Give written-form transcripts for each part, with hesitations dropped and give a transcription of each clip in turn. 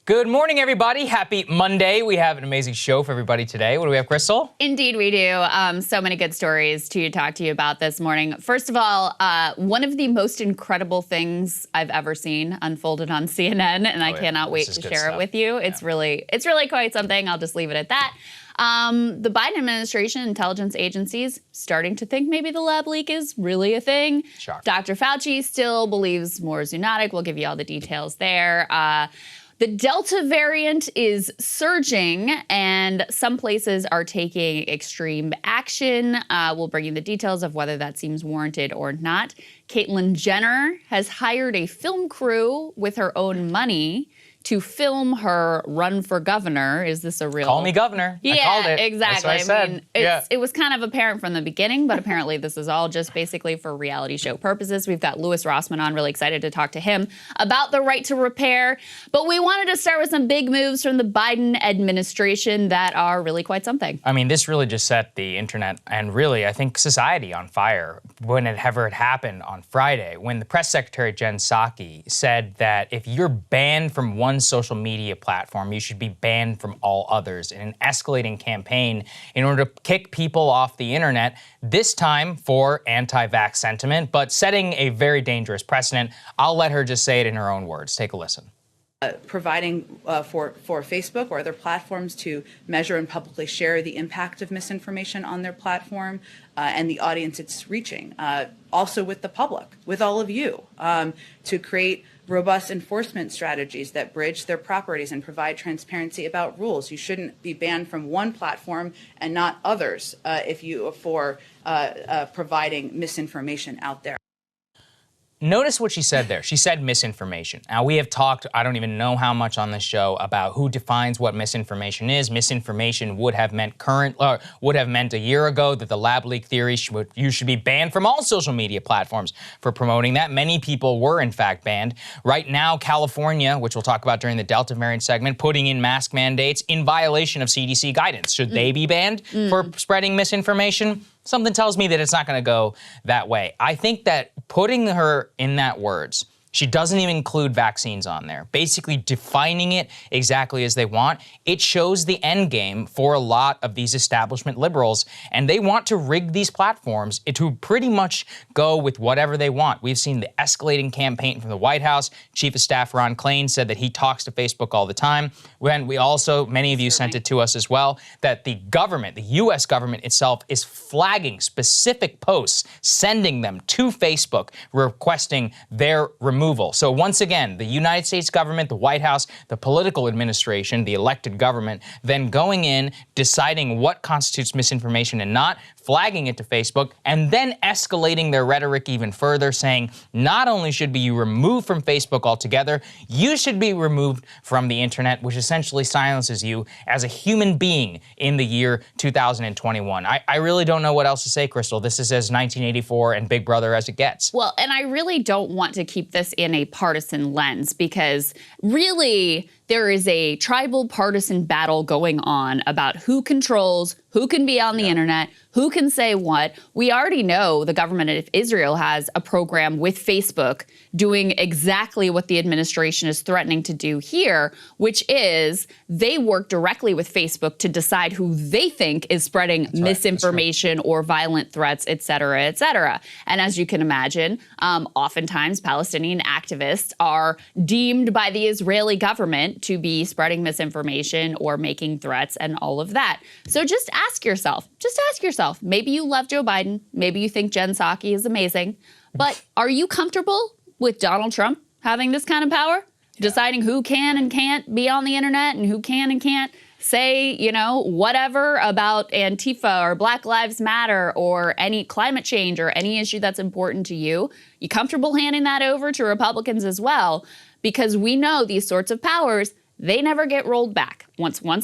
Good morning, everybody. Happy Monday. We have an amazing show for everybody today. What do we have, Krystal? Indeed, we do. So many good stories to talk to you about this morning. First of all, one of the most incredible things I've ever seen unfolded on CNN, and I cannot wait to share it with you. It's really quite something. I'll just leave it at that. The Biden administration, intelligence agencies, starting to think maybe the lab leak is really a thing. Shock. Dr. Fauci still believes more zoonotic. We'll give you all the details there. The Delta variant is surging, and some places are taking extreme action. We'll bring you the details of whether that seems warranted or not. Caitlyn Jenner has hired a film crew with her own money to film her run for governor. Is this a real... Call me governor. Yeah, I called it. Exactly. That's what I said. It was kind of apparent from the beginning, but apparently this is all just basically for reality show purposes. We've got Rossmann on, really excited to talk to him about the right to repair. But we wanted to start with some big moves from the Biden administration that are really quite something. I mean, this really just set the internet and really, I think, society on fire whenever it happened on Friday, when the press secretary, Jen Psaki, said that if you're banned from one social media platform, you should be banned from all others, in an escalating campaign in order to kick people off the internet, this time for anti-vax sentiment, but setting a very dangerous precedent. I'll let her just say it in her own words. Take a listen. Providing for Facebook or other platforms to measure and publicly share the impact of misinformation on their platform and the audience it's reaching. Also with the public, with all of you, to create robust enforcement strategies that bridge their properties and provide transparency about rules. You shouldn't be banned from one platform and not others for providing misinformation out there. Notice what she said there. She said misinformation. Now, we have talked, I don't even know how much on this show, about who defines what misinformation is. Misinformation would have meant a year ago that the lab leak theory you should be banned from all social media platforms for promoting that. Many people were, in fact, banned. Right now, California, which we'll talk about during the Delta variant segment, putting in mask mandates in violation of CDC guidance. Should they be banned for spreading misinformation? Something tells me that it's not going to go that way. I think that putting her in that words, she doesn't even include vaccines on there, basically defining it exactly as they want. It shows the end game for a lot of these establishment liberals, and they want to rig these platforms to pretty much go with whatever they want. We've seen the escalating campaign from the White House. Chief of Staff Ron Klain said that he talks to Facebook all the time. When we also, many of you sent it to us as well, that the government, the U.S. government itself, is flagging specific posts, sending them to Facebook, requesting their removal. So once again, the United States government, the White House, the political administration, the elected government, then going in, deciding what constitutes misinformation and not, flagging it to Facebook, and then escalating their rhetoric even further, saying not only should be you removed from Facebook altogether, you should be removed from the internet, which essentially silences you as a human being in the year 2021. I really don't know what else to say, Krystal. This is as 1984 and Big Brother as it gets. Well, and I really don't want to keep this in a partisan lens, because really there is a tribal partisan battle going on about who controls, who can be on the internet, who can say what. We already know the government of Israel has a program with Facebook doing exactly what the administration is threatening to do here, which is they work directly with Facebook to decide who they think is spreading misinformation or violent threats, et cetera, et cetera. And as you can imagine, oftentimes Palestinian activists are deemed by the Israeli government to be spreading misinformation or making threats and all of that. So just ask yourself, maybe you love Joe Biden, maybe you think Jen Psaki is amazing, but are you comfortable with Donald Trump having this kind of power? Deciding who can and can't be on the internet and who can and can't say, whatever about Antifa or Black Lives Matter or any climate change or any issue that's important to you? You comfortable handing that over to Republicans as well? Because we know these sorts of powers, they never get rolled back. Once one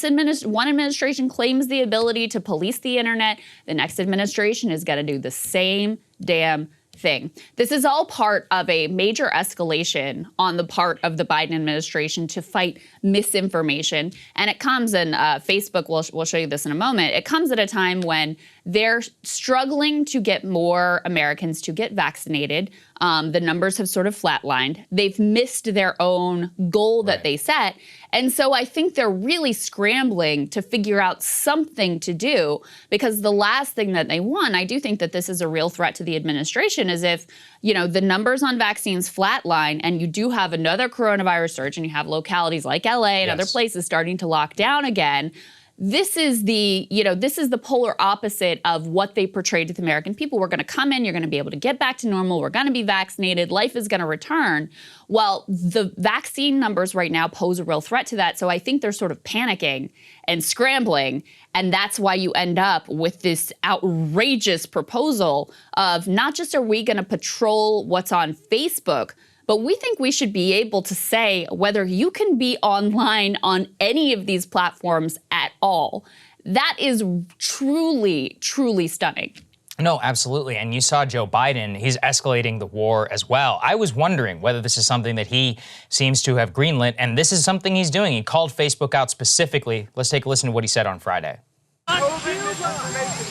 administration claims the ability to police the internet, the next administration is going to do the same damn thing. This is all part of a major escalation on the part of the Biden administration to fight misinformation. And it comes, and Facebook, we'll show you this in a moment, it comes at a time when they're struggling to get more Americans to get vaccinated. The numbers have sort of flatlined. They've missed their own goal that they set. And so I think they're really scrambling to figure out something to do, because the last thing that they want, I do think that this is a real threat to the administration, is if, you know, the numbers on vaccines flatline and you do have another coronavirus surge and you have localities like LA and other places starting to lock down again. This is the, you know, this is the polar opposite of what they portrayed to the American people. We're going to come in, you're going to be able to get back to normal, we're going to be vaccinated, life is going to return. Well, the vaccine numbers right now pose a real threat to that. So I think they're sort of panicking and scrambling. And that's why you end up with this outrageous proposal of not just are we going to patrol what's on Facebook, but we think we should be able to say whether you can be online on any of these platforms at all. That is truly, truly stunning. No, absolutely. And you saw Joe Biden, he's escalating the war as well. I was wondering whether this is something that he seems to have greenlit, and this is something he's doing. He called Facebook out specifically. Let's take a listen to what he said on Friday.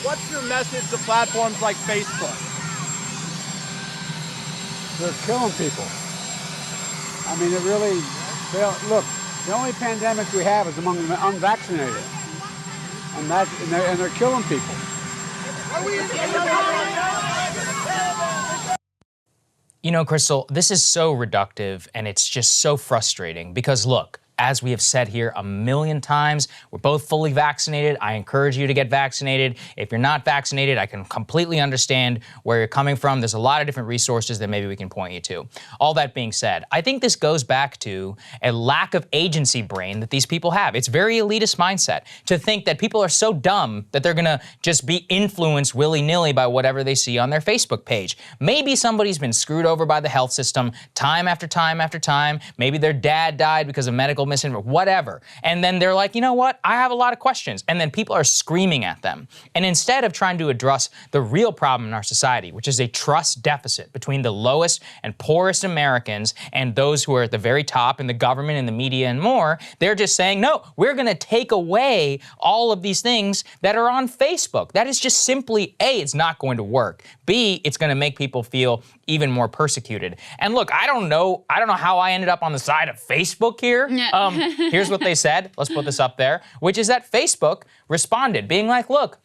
What's your message to platforms like Facebook? They're killing people. I mean, it really, look, the only pandemic we have is among the unvaccinated. And they're killing people. You know, Krystal, this is so reductive and it's just so frustrating because look, as we have said here a million times, we're both fully vaccinated. I encourage you to get vaccinated. If you're not vaccinated, I can completely understand where you're coming from. There's a lot of different resources that maybe we can point you to. All that being said, I think this goes back to a lack of agency brain that these people have. It's very elitist mindset to think that people are so dumb that they're gonna just be influenced willy-nilly by whatever they see on their Facebook page. Maybe somebody's been screwed over by the health system time after time after time. Maybe their dad died because of medical misinformation, whatever. And then they're like, you know what? I have a lot of questions. And then people are screaming at them. And instead of trying to address the real problem in our society, which is a trust deficit between the lowest and poorest Americans and those who are at the very top in the government and the media and more, they're just saying, no, we're going to take away all of these things that are on Facebook. That is just simply, A, it's not going to work. B, it's going to make people feel even more persecuted. And look, I don't know how I ended up on the side of Facebook here. Here's what they said. Let's put this up there, which is that Facebook responded, being like, look,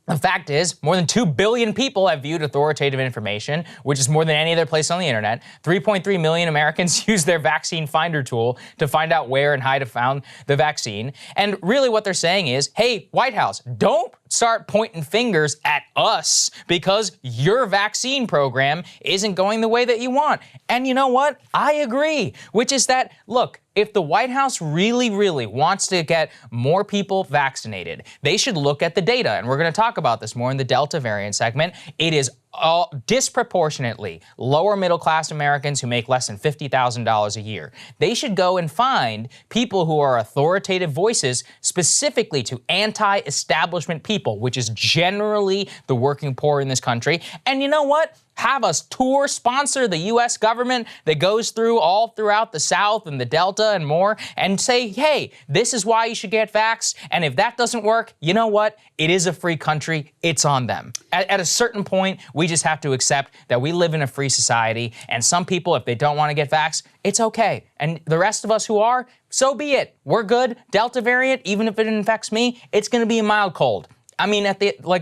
the fact is, more than 2 billion people have viewed authoritative information, which is more than any other place on the internet. 3.3 million Americans use their vaccine finder tool to find out where and how to find the vaccine. And really what they're saying is, hey, White House, don't start pointing fingers at us because your vaccine program isn't going the way that you want. And you know what? I agree, which is that, look, if the White House really, really wants to get more people vaccinated, they should look at the data. And we're going to talk about this more in the Delta variant segment. It is disproportionately lower middle class Americans who make less than $50,000 a year. They should go and find people who are authoritative voices specifically to anti-establishment people, which is generally the working poor in this country. And you know what? Have a tour sponsor the U.S. government that goes through all throughout the South and the Delta and more and say, hey, this is why you should get vaxxed. And if that doesn't work, you know what? It is a free country. It's on them. At a certain point, we just have to accept that we live in a free society. And some people, if they don't want to get vaxxed, it's okay. And the rest of us who are, so be it. We're good. Delta variant, even if it infects me, it's going to be a mild cold. I mean,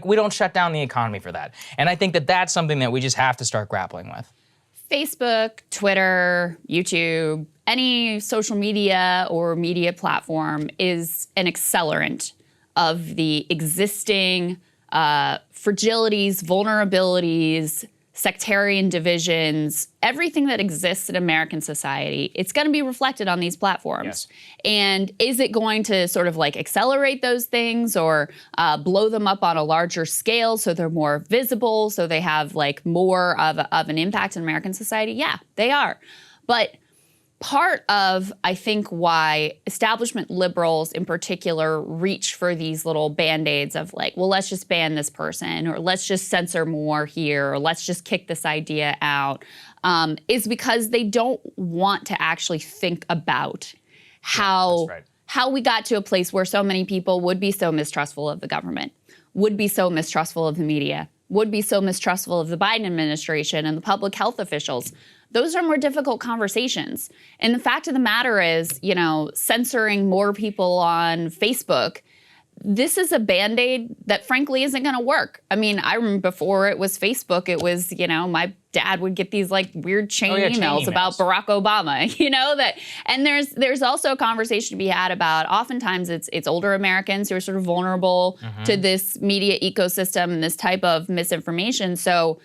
we don't shut down the economy for that. And I think that that's something that we just have to start grappling with. Facebook, Twitter, YouTube, any social media or media platform is an accelerant of the existing fragilities, vulnerabilities, sectarian divisions, everything that exists in American society. It's going to be reflected on these platforms. Yes. And is it going to sort of like accelerate those things or blow them up on a larger scale so they're more visible, so they have like more of an impact in American society? Yeah, they are. But part of, I think, why establishment liberals in particular reach for these little band-aids of like, well, let's just ban this person, or let's just censor more here, or let's just kick this idea out, is because they don't want to actually think about how we got to a place where so many people would be so mistrustful of the government, would be so mistrustful of the media, would be so mistrustful of the Biden administration and the public health officials. Those are more difficult conversations. And the fact of the matter is, you know, censoring more people on Facebook, this is a Band-Aid that frankly isn't going to work. I mean, I remember before it was Facebook, it was, you know, my dad would get these like weird chain emails about Barack Obama, you know, that, and there's also a conversation to be had about oftentimes it's older Americans who are sort of vulnerable to this media ecosystem and this type of misinformation. So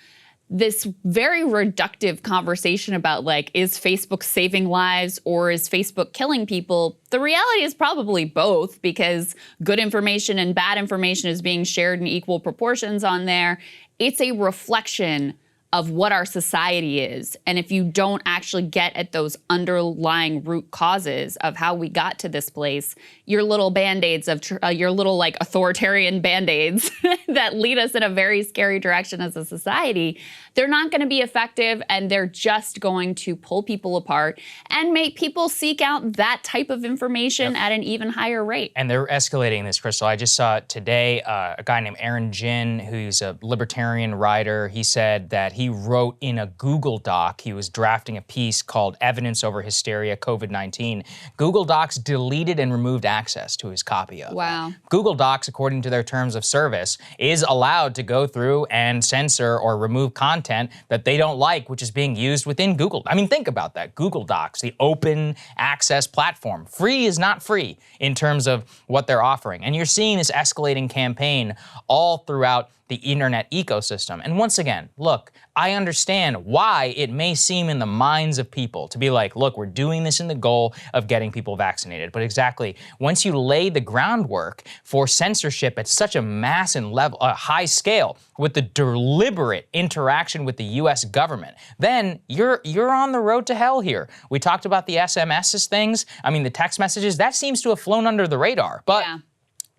this very reductive conversation about like, is Facebook saving lives or is Facebook killing people? The reality is probably both, because good information and bad information is being shared in equal proportions on there. It's a reflection of what our society is. And if you don't actually get at those underlying root causes of how we got to this place, your little Band-Aids of your little like authoritarian Band-Aids that lead us in a very scary direction as a society, they're not going to be effective, and they're just going to pull people apart and make people seek out that type of information at an even higher rate. And they're escalating this, Krystal. I just saw today a guy named Aaron Ginn, who's a libertarian writer. He said that he wrote in a Google Doc, he was drafting a piece called Evidence Over Hysteria, COVID-19. Google Docs deleted and removed access to his copy of it. Wow. Google Docs, according to their terms of service, is allowed to go through and censor or remove content that they don't like, which is being used within Google. I mean, think about that. Google Docs, the open access platform. Free is not free in terms of what they're offering. And you're seeing this escalating campaign all throughout the internet ecosystem. And once again, look, I understand why it may seem in the minds of people to be like, look, we're doing this in the goal of getting people vaccinated. But exactly, once you lay the groundwork for censorship at such a mass and level, high scale, with the deliberate interaction with the US government, then you're on the road to hell here. We talked about the SMSs things. I mean, the text messages, that seems to have flown under the radar. But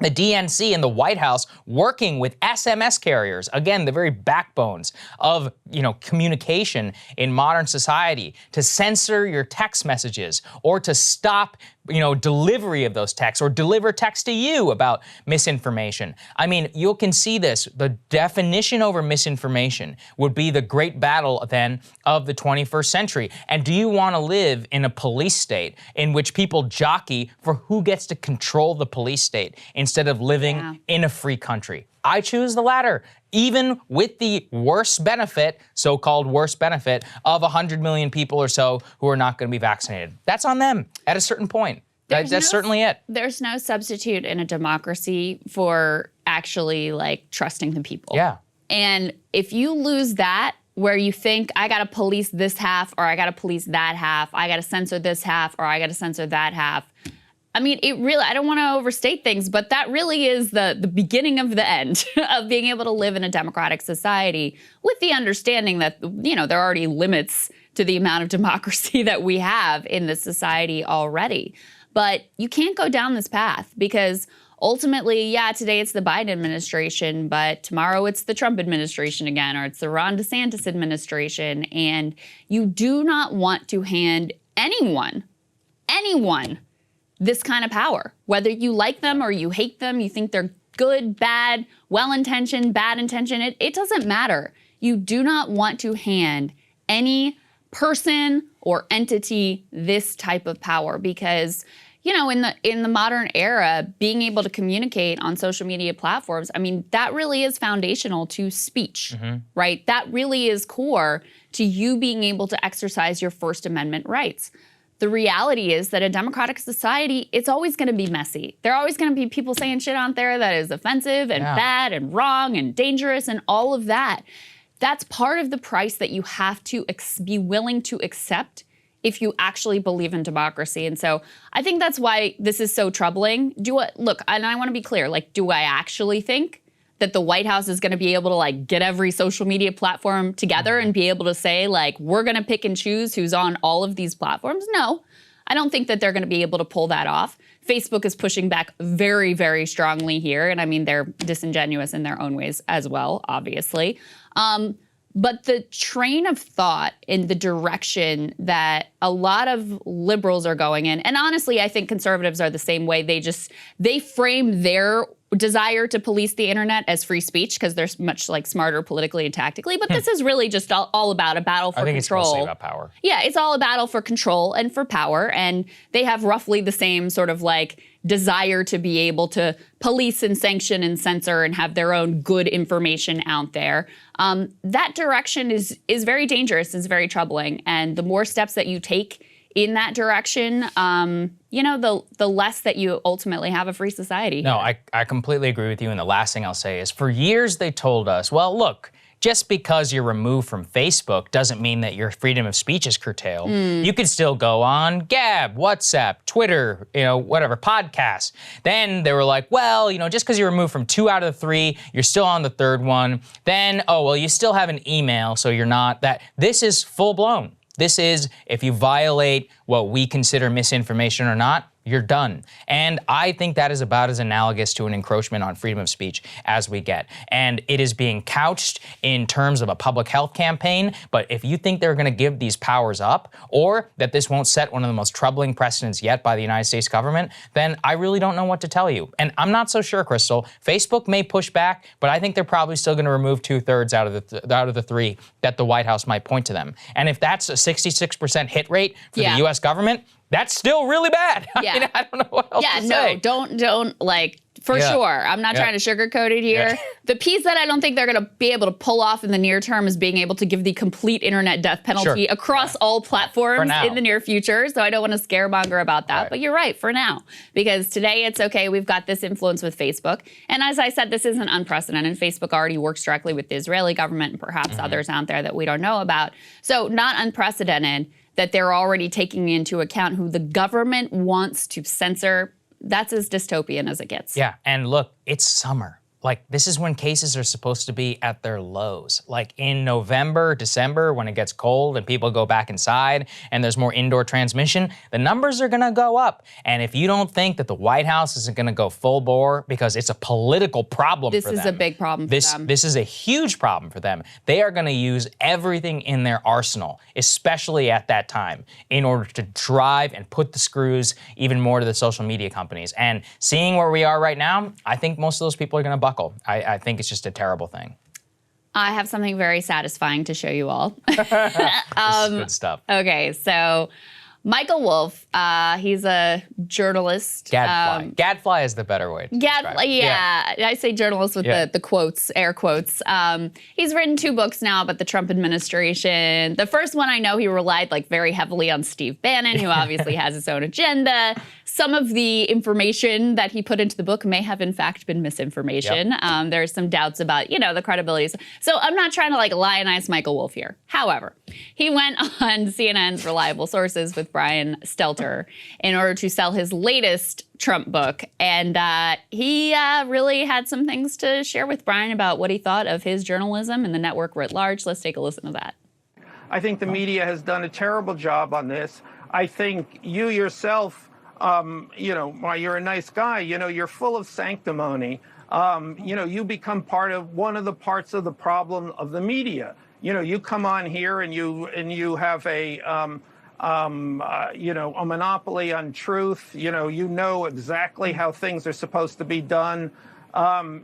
the DNC and the White House working with SMS carriers, again, the very backbones of, you know, communication in modern society, to censor your text messages or to stop, you know, delivery of those texts or deliver text to you about misinformation. I mean, you can see this. The definition over misinformation would be the great battle then of the 21st century. And do you want to live in a police state in which people jockey for who gets to control the police state instead of living in a free country? I choose the latter, even with the worst benefit, so-called worst benefit, of 100 million people or so who are not going to be vaccinated. That's on them at a certain point. That's certainly it. There's no substitute in a democracy for actually like trusting the people. Yeah. And if you lose that, where you think, I got to police this half, or I got to police that half, I got to censor this half, or I got to censor that half, I mean, it really, I don't want to overstate things, but that really is the beginning of the end of being able to live in a democratic society, with the understanding that, you know, there are already limits to the amount of democracy that we have in this society already. But you can't go down this path, because ultimately, yeah, today it's the Biden administration, but tomorrow it's the Trump administration again, or it's the Ron DeSantis administration. And you do not want to hand anyone, this kind of power. Whether you like them or you hate them, you think they're good, bad, well-intentioned, bad intentioned, it doesn't matter. You do not want to hand any person or entity this type of power, because, you know, in the modern era, being able to communicate on social media platforms, I mean, that really is foundational to speech, right? That really is core to you being able to exercise your First Amendment rights. The reality is that a democratic society, it's always going to be messy. There are always going to be people saying shit out there that is offensive and bad and wrong and dangerous and all of that. That's part of the price that you have to be willing to accept if you actually believe in democracy. And so I think that's why this is so troubling. Look, and I want to be clear, like, do I actually think that the White House is going to be able to like get every social media platform together and be able to say like, we're going to pick and choose who's on all of these platforms? No, I don't think that they're going to be able to pull that off. Facebook is pushing back very, very strongly here. And I mean, they're disingenuous in their own ways as well, obviously. But the train of thought in the direction that a lot of liberals are going in, and honestly, I think conservatives are the same way. They frame their desire to police the internet as free speech because they're much like smarter politically and tactically. But this is really just all about a battle for control. I think it's mostly about power. Yeah, it's all a battle for control and for power. And they have roughly the same sort of like desire to be able to police and sanction and censor and have their own good information out there. That direction is very dangerous, is very troubling. And the more steps that you take in that direction, the less that you ultimately have a free society. No, I completely agree with you. And the last thing I'll say is, for years they told us, well, look, just because you're removed from Facebook doesn't mean that your freedom of speech is curtailed. You could still go on Gab, WhatsApp, Twitter, whatever, podcasts. Then they were like, well, just because you're removed from 2 out of the 3, you're still on the 3rd one. Then, oh, well, you still have an email, so you're not that. This is full blown. This is, if you violate what we consider misinformation or not, you're done. And I think that is about as analogous to an encroachment on freedom of speech as we get. And it is being couched in terms of a public health campaign. But if you think they're going to give these powers up, or that this won't set one of the most troubling precedents yet by the United States government, then I really don't know what to tell you. And I'm not so sure, Krystal. Facebook may push back, but I think they're probably still going to remove 2/3 out of the 3 that the White House might point to them. And if that's a 66% hit rate for the U.S. government, that's still really bad. Yeah. I mean, I don't know what else to say. Don't like, for sure. I'm not trying to sugarcoat it here. The piece that I don't think they're going to be able to pull off in the near term is being able to give the complete internet death penalty across all platforms in the near future. So I don't want to scaremonger about that. But you're right, for now. Because today it's okay, we've got this influence with Facebook. And as I said, this isn't unprecedented. Facebook already works directly with the Israeli government and perhaps others out there that we don't know about. So not unprecedented that they're already taking into account who the government wants to censor. That's as dystopian as it gets. Yeah, and look, it's summer. Like, this is when cases are supposed to be at their lows. Like in November, December, when it gets cold and people go back inside and there's more indoor transmission, the numbers are gonna go up. And if you don't think that the White House isn't gonna go full bore because it's a political problem for them. This is a big problem for them. This is a huge problem for them. They are gonna use everything in their arsenal, especially at that time, in order to drive and put the screws even more to the social media companies. And seeing where we are right now, I think most of those people are gonna buckle. I think it's just a terrible thing. I have something very satisfying to show you all. This is good stuff. Okay, so Michael Wolff, he's a journalist. Gadfly. Gadfly is the better way to describe it. Yeah, I say journalist with the quotes, air quotes. He's written 2 books now about the Trump administration. The first one, I know he relied very heavily on Steve Bannon, who obviously has his own agenda. Some of the information that he put into the book may have in fact been misinformation. There's some doubts about, the credibility. So I'm not trying to lionize Michael Wolff here. However, he went on CNN's Reliable Sources with Brian Stelter in order to sell his latest Trump book. And he really had some things to share with Brian about what he thought of his journalism and the network writ large. Let's take a listen to that. I think the media has done a terrible job on this. I think you yourself, while you're a nice guy, you're full of sanctimony. You become part of one of the parts of the problem of the media. You come on here and you have a monopoly on truth. You know exactly how things are supposed to be done.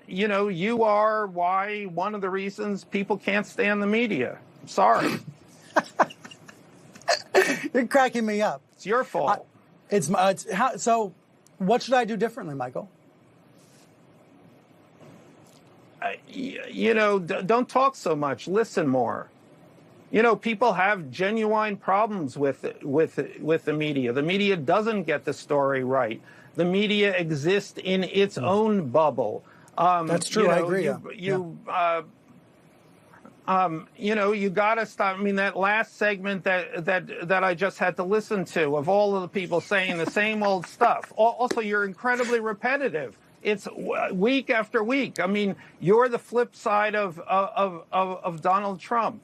You are one of the reasons people can't stand the media. I'm sorry. You're cracking me up. It's your fault. So what should I do differently, Michael? Don't talk so much. Listen more. People have genuine problems with the media. The media doesn't get the story right. The media exists in its own bubble. That's true. I agree. You got to stop. I mean, that last segment that I just had to listen to of all of the people saying the same old stuff. Also, you're incredibly repetitive. It's week after week. I mean, you're the flip side of Donald Trump.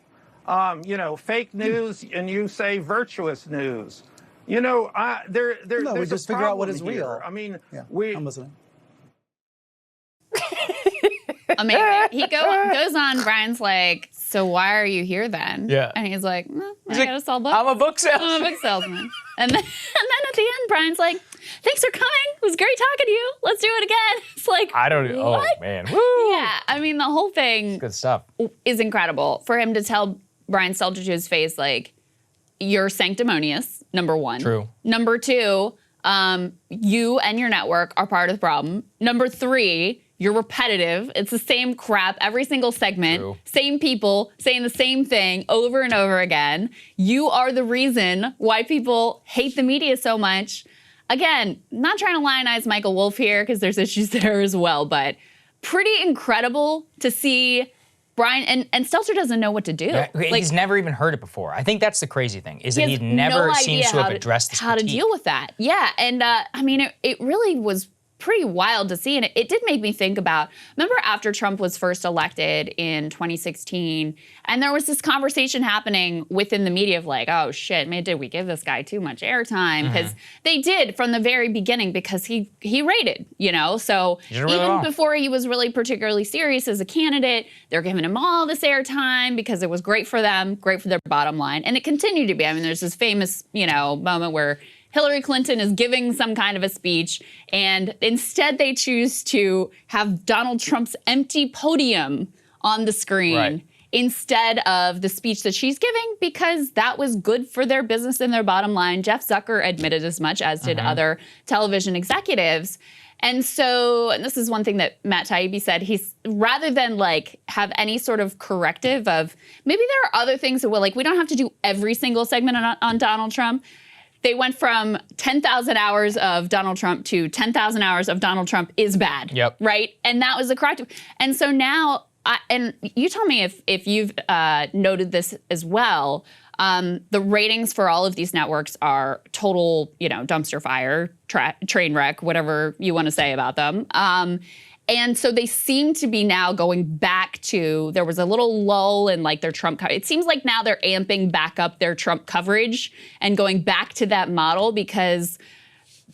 Fake news, and you say virtuous news. There's we just figure out what is here. real. I mean, I'm listening. Amazing. He goes on, Brian's like, so why are you here then? Yeah. And he's like, I gotta sell books. I'm a book salesman. I'm a book salesman. And then at the end, Brian's like, thanks for coming. It was great fucking you. Let's do it again. It's like, I don't. what? Oh man. Woo. Yeah, I mean, the whole thing Good stuff. is incredible. For him to tell Brian Stelter to his face, like, you're sanctimonious, number one. True. Number two, you and your network are part of the problem. Number three, you're repetitive. It's the same crap every single segment. True. Same people saying the same thing over and over again. You are the reason why people hate the media so much. Again, not trying to lionize Michael Wolff here because there's issues there as well, but pretty incredible to see Brian, and Stelter doesn't know what to do. Yeah, Like, he's never even heard it before. I think that's the crazy thing, is he that has he never no seems idea to have addressed this how to critique. deal with that. Yeah, and I mean, it really was pretty wild to see, and it did make me think about, remember after Trump was first elected in 2016, and there was this conversation happening within the media of like, oh shit, man, did we give this guy too much airtime? Because they did from the very beginning, because he rated, you know? So did really even well. before he was really particularly serious as a candidate, they're giving him all this airtime because it was great for them, great for their bottom line, and it continued to be. I mean, there's this famous, you know, moment where Hillary Clinton is giving some kind of a speech, and instead they choose to have Donald Trump's empty podium on the screen Right. instead of the speech that she's giving, because that was good for their business and their bottom line. Jeff Zucker admitted as much, as did other television executives. And so, and this is one thing that Matt Taibbi said, he's, rather than like have any sort of corrective of, maybe there are other things that will, like, we don't have to do every single segment on Donald Trump. They went from 10,000 hours of Donald Trump to 10,000 hours of Donald Trump is bad. Yep. Right? And that was the corrective. And so now, and you tell me if you've noted this as well, the ratings for all of these networks are total, you know, dumpster fire, train wreck, whatever you want to say about them. And so they seem to be now going back to, there was a little lull in like their Trump, it seems like now they're amping back up their Trump coverage and going back to that model, because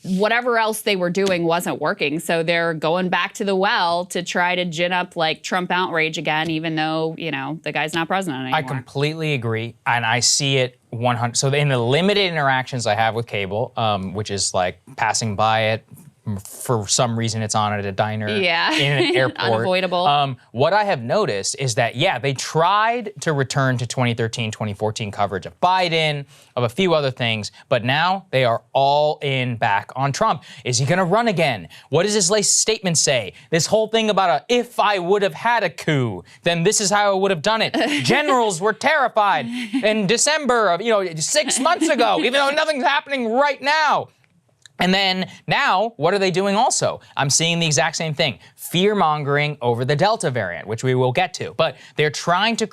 whatever else they were doing wasn't working. So they're going back to the well to try to gin up like Trump outrage again, even though, you know, the guy's not president anymore. I completely agree, and I see it 100. So in the limited interactions I have with cable, which is like passing by it, for some reason it's on at a diner in an airport. Unavoidable. What I have noticed is that, yeah, they tried to return to 2013, 2014 coverage of Biden, of a few other things, but now they are all in back on Trump. Is he gonna run again? What does his latest statement say? This whole thing about if I would have had a coup, then this is how I would have done it. Generals were terrified in December of, 6 months ago, even though nothing's happening right now. And then now, what are they doing also? I'm seeing the exact same thing. Fear-mongering over the Delta variant, which we will get to. But they're trying to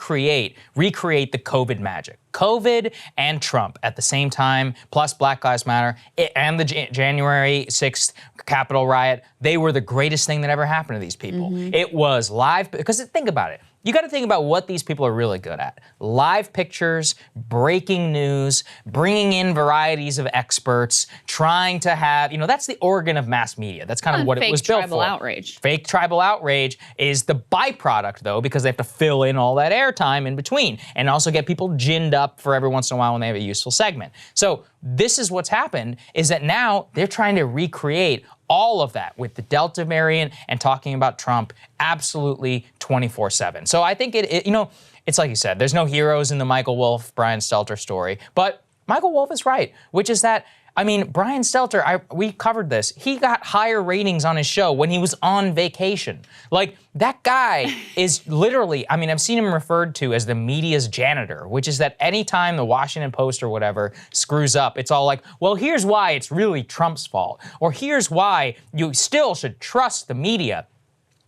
recreate the COVID magic. COVID and Trump at the same time, plus Black Lives Matter, and the January 6th Capitol riot. They were the greatest thing that ever happened to these people. It was live, because think about it. You got to think about what these people are really good at. Live pictures, breaking news, bringing in varieties of experts, trying to have, that's the organ of mass media. That's kind of what it was built for. Fake tribal outrage. Fake tribal outrage is the byproduct, though, because they have to fill in all that airtime in between and also get people ginned up for every once in a while when they have a useful segment. So this is what's happened, is that now they're trying to recreate all of that with the Delta variant and talking about Trump absolutely 24/7. So I think it's like you said, there's no heroes in the Michael Wolff, Brian Stelter story, but Michael Wolff is right, which is that, Brian Stelter, we covered this. He got higher ratings on his show when he was on vacation. Like, that guy is literally, I've seen him referred to as the media's janitor, which is that anytime the Washington Post or whatever screws up, it's all like, well, here's why it's really Trump's fault, or here's why you still should trust the media.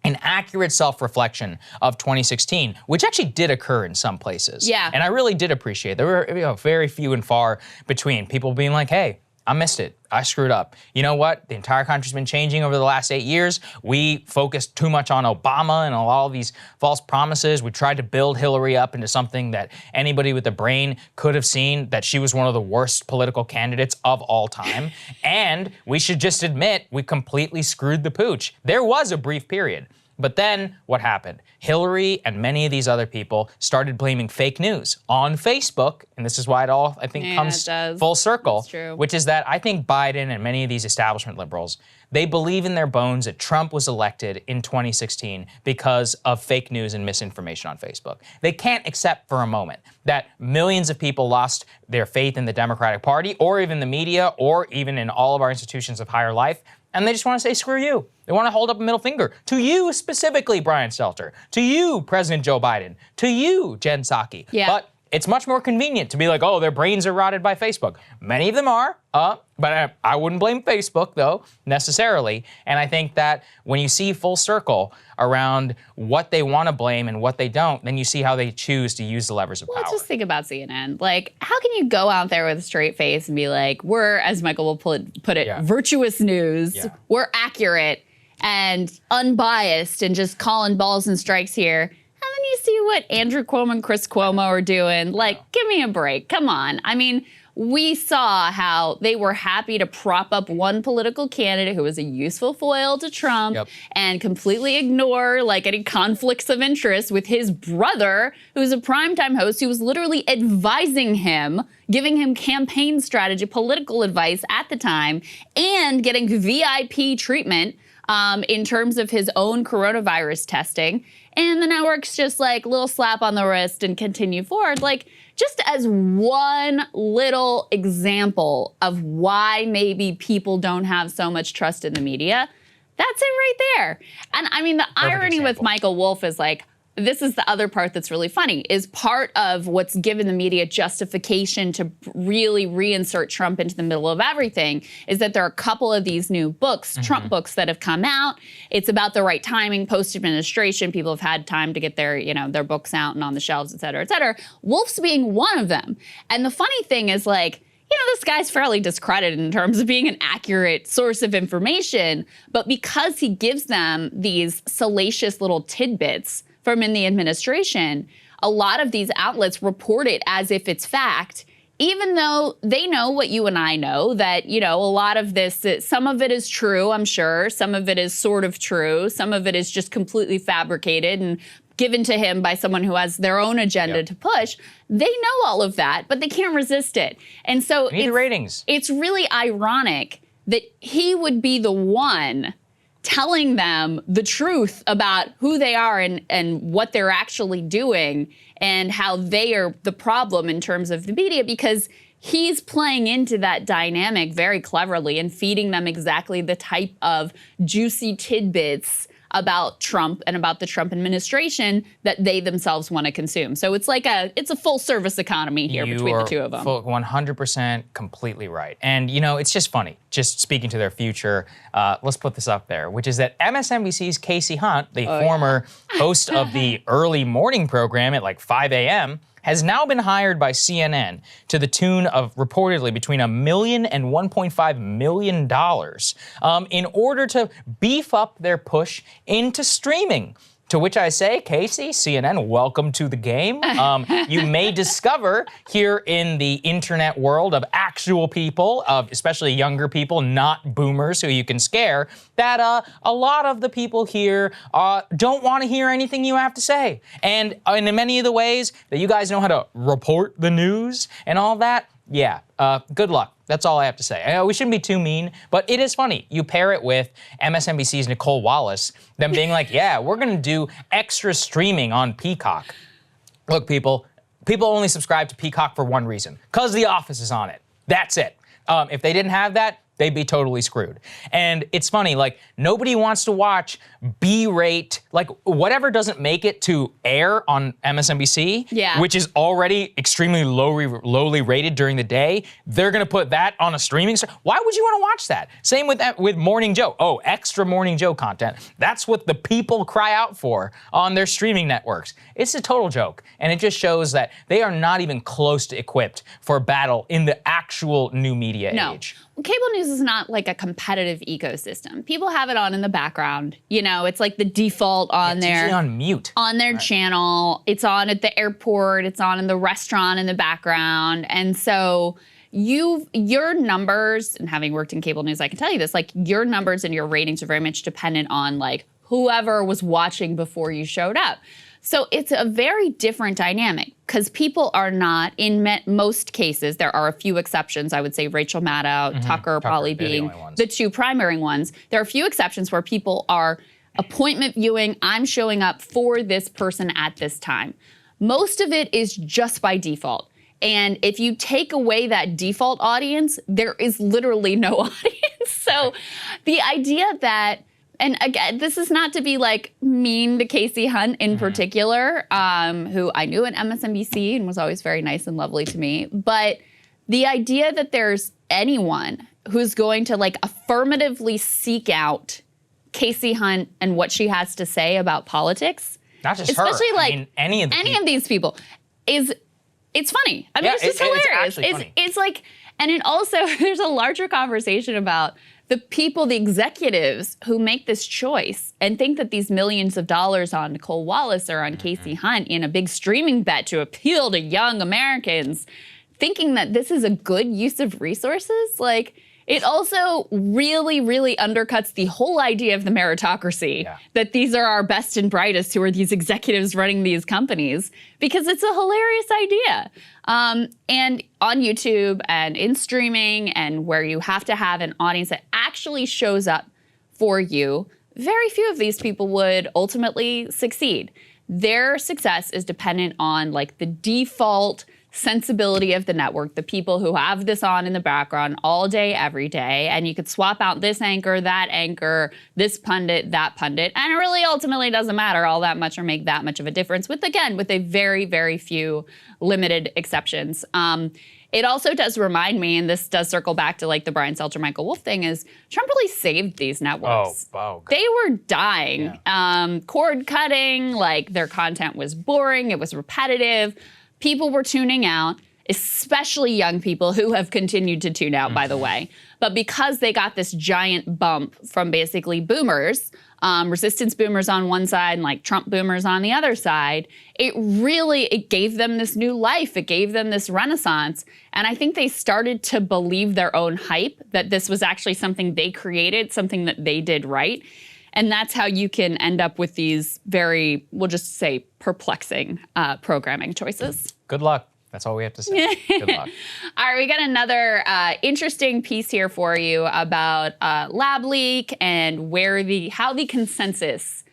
An accurate self-reflection of 2016, which actually did occur in some places. Yeah. And I really did appreciate it. There were very few and far between people being like, hey, I missed it. I screwed up. You know what? The entire country's been changing over the last 8 years. We focused too much on Obama and all these false promises. We tried to build Hillary up into something that anybody with a brain could have seen, that she was one of the worst political candidates of all time. And we should just admit we completely screwed the pooch. There was a brief period. But then what happened? Hillary and many of these other people started blaming fake news on Facebook, and this is why it all, I think, comes full circle, That's true. which is that I think Biden and many of these establishment liberals, They believe in their bones that Trump was elected in 2016 because of fake news and misinformation on Facebook. They can't accept for a moment that millions of people lost their faith in the Democratic Party or even the media or even in all of our institutions of higher life. And they just want to say, screw you. They want to hold up a middle finger to you specifically, Brian Stelter, to you, President Joe Biden, to you, Jen Psaki. Yeah. But it's much more convenient to be like, oh, their brains are rotted by Facebook. Many of them are, but I wouldn't blame Facebook, though, necessarily. And I think that when you see full circle around what they want to blame and what they don't, then you see how they choose to use the levers of power. Let's just think about CNN. Like, how can you go out there with a straight face and be like, we're, as Michael will put it, virtuous news, we're accurate and unbiased and just calling balls and strikes here. And then you see what Andrew Cuomo and Chris Cuomo are doing. Like, give me a break. Come on. I mean, we saw how they were happy to prop up one political candidate who was a useful foil to Trump and completely ignore like any conflicts of interest with his brother, who's a primetime host, who was literally advising him, giving him campaign strategy, political advice at the time, and getting VIP treatment in terms of his own coronavirus testing. And the network's just like little slap on the wrist and continue forward. Like, just as one little example of why maybe people don't have so much trust in the media, that's it right there. And I mean, the irony with Michael Wolff is like, this is the other part that's really funny, is part of what's given the media justification to really reinsert Trump into the middle of everything is that there are a couple of these new books, Trump books, that have come out. It's about the right timing, post-administration. People have had time to get their, their books out and on the shelves, et cetera, et cetera. Wolff's being one of them. And the funny thing is, like, this guy's fairly discredited in terms of being an accurate source of information, but because he gives them these salacious little tidbits from in the administration, a lot of these outlets report it as if it's fact, even though they know what you and I know, that, a lot of this, some of it is true, I'm sure. Some of it is sort of true. Some of it is just completely fabricated and given to him by someone who has their own agenda to push. They know all of that, but they can't resist it. And so it's really ironic that he would be the one telling them the truth about who they are and what they're actually doing and how they are the problem in terms of the media, because he's playing into that dynamic very cleverly and feeding them exactly the type of juicy tidbits about Trump and about the Trump administration that they themselves want to consume. So it's like it's a full service economy here between the two of them. 100% completely right. And it's just funny, just speaking to their future, let's put this up there, which is that MSNBC's Casey Hunt, the former host of the early morning program at like 5 a.m., has now been hired by CNN to the tune of reportedly between $1 million and $1.5 million in order to beef up their push into streaming. To which I say, Casey, CNN, welcome to the game. You may discover here in the internet world of actual people, of especially younger people, not boomers who you can scare, that a lot of the people here don't want to hear anything you have to say. And in many of the ways that you guys know how to report the news and all that, good luck. That's all I have to say. We shouldn't be too mean, but it is funny. You pair it with MSNBC's Nicole Wallace, them being like, we're going to do extra streaming on Peacock. Look, people only subscribe to Peacock for one reason, because The Office is on it. That's it. If they didn't have that, they'd be totally screwed. And it's funny, like, nobody wants to watch B-rate, like, whatever doesn't make it to air on MSNBC, which is already extremely lowly rated during the day, they're gonna put that on a streaming service. Why would you wanna watch that? Same with Morning Joe. Oh, extra Morning Joe content. That's what the people cry out for on their streaming networks. It's a total joke. And it just shows that they are not even close to equipped for battle in the actual new media age. Cable news is not like a competitive ecosystem. People have it on in the background. It's like the default on it's usually on mute. On their channel. It's on at the airport. It's on in the restaurant in the background. And so your numbers, and having worked in cable news, I can tell you this, like, your numbers and your ratings are very much dependent on like whoever was watching before you showed up. So it's a very different dynamic because people are not, in most cases, there are a few exceptions. I would say Rachel Maddow, Tucker probably being the two primary ones. There are a few exceptions where people are appointment viewing, I'm showing up for this person at this time. Most of it is just by default. And if you take away that default audience, there is literally no audience. So the idea that, and again, this is not to be like mean to Casey Hunt in particular, who I knew at MSNBC and was always very nice and lovely to me. But the idea that there's anyone who's going to like affirmatively seek out Casey Hunt and what she has to say about politics, not just especially her. like I mean, any of these people, it's funny. I mean, it's just hilarious. It's actually funny. It's like, and it also, there's a larger conversation about the people, the executives who make this choice and think that these millions of dollars on Nicole Wallace or on Casey Hunt in a big streaming bet to appeal to young Americans, thinking that this is a good use of resources, like, it also really, really undercuts the whole idea of the meritocracy, that these are our best and brightest who are these executives running these companies, because it's a hilarious idea. And on YouTube and in streaming and where you have to have an audience that actually shows up for you, very few of these people would ultimately succeed. Their success is dependent on like the default sensibility of the network, the people who have this on in the background all day, every day, and you could swap out this anchor, this pundit, that pundit, and it really ultimately doesn't matter all that much or make that much of a difference with a very, very few limited exceptions. It also does remind me, and this does circle back to like the Brian Stelter, Michael Wolff thing, is Trump really saved these networks. They were dying. Cord cutting, like their content was boring, it was repetitive. People were tuning out, especially young people who have continued to tune out, by the way. But because they got this giant bump from basically boomers, resistance boomers on one side and like Trump boomers on the other side, it gave them this new life. It gave them this renaissance. And I think they started to believe their own hype, that this was actually something they created, something that they did right. And that's how you can end up with these very, we'll just say, perplexing programming choices. Good luck. That's all we have to say. Good luck. All right, we got another interesting piece here for you about lab leak and how the consensus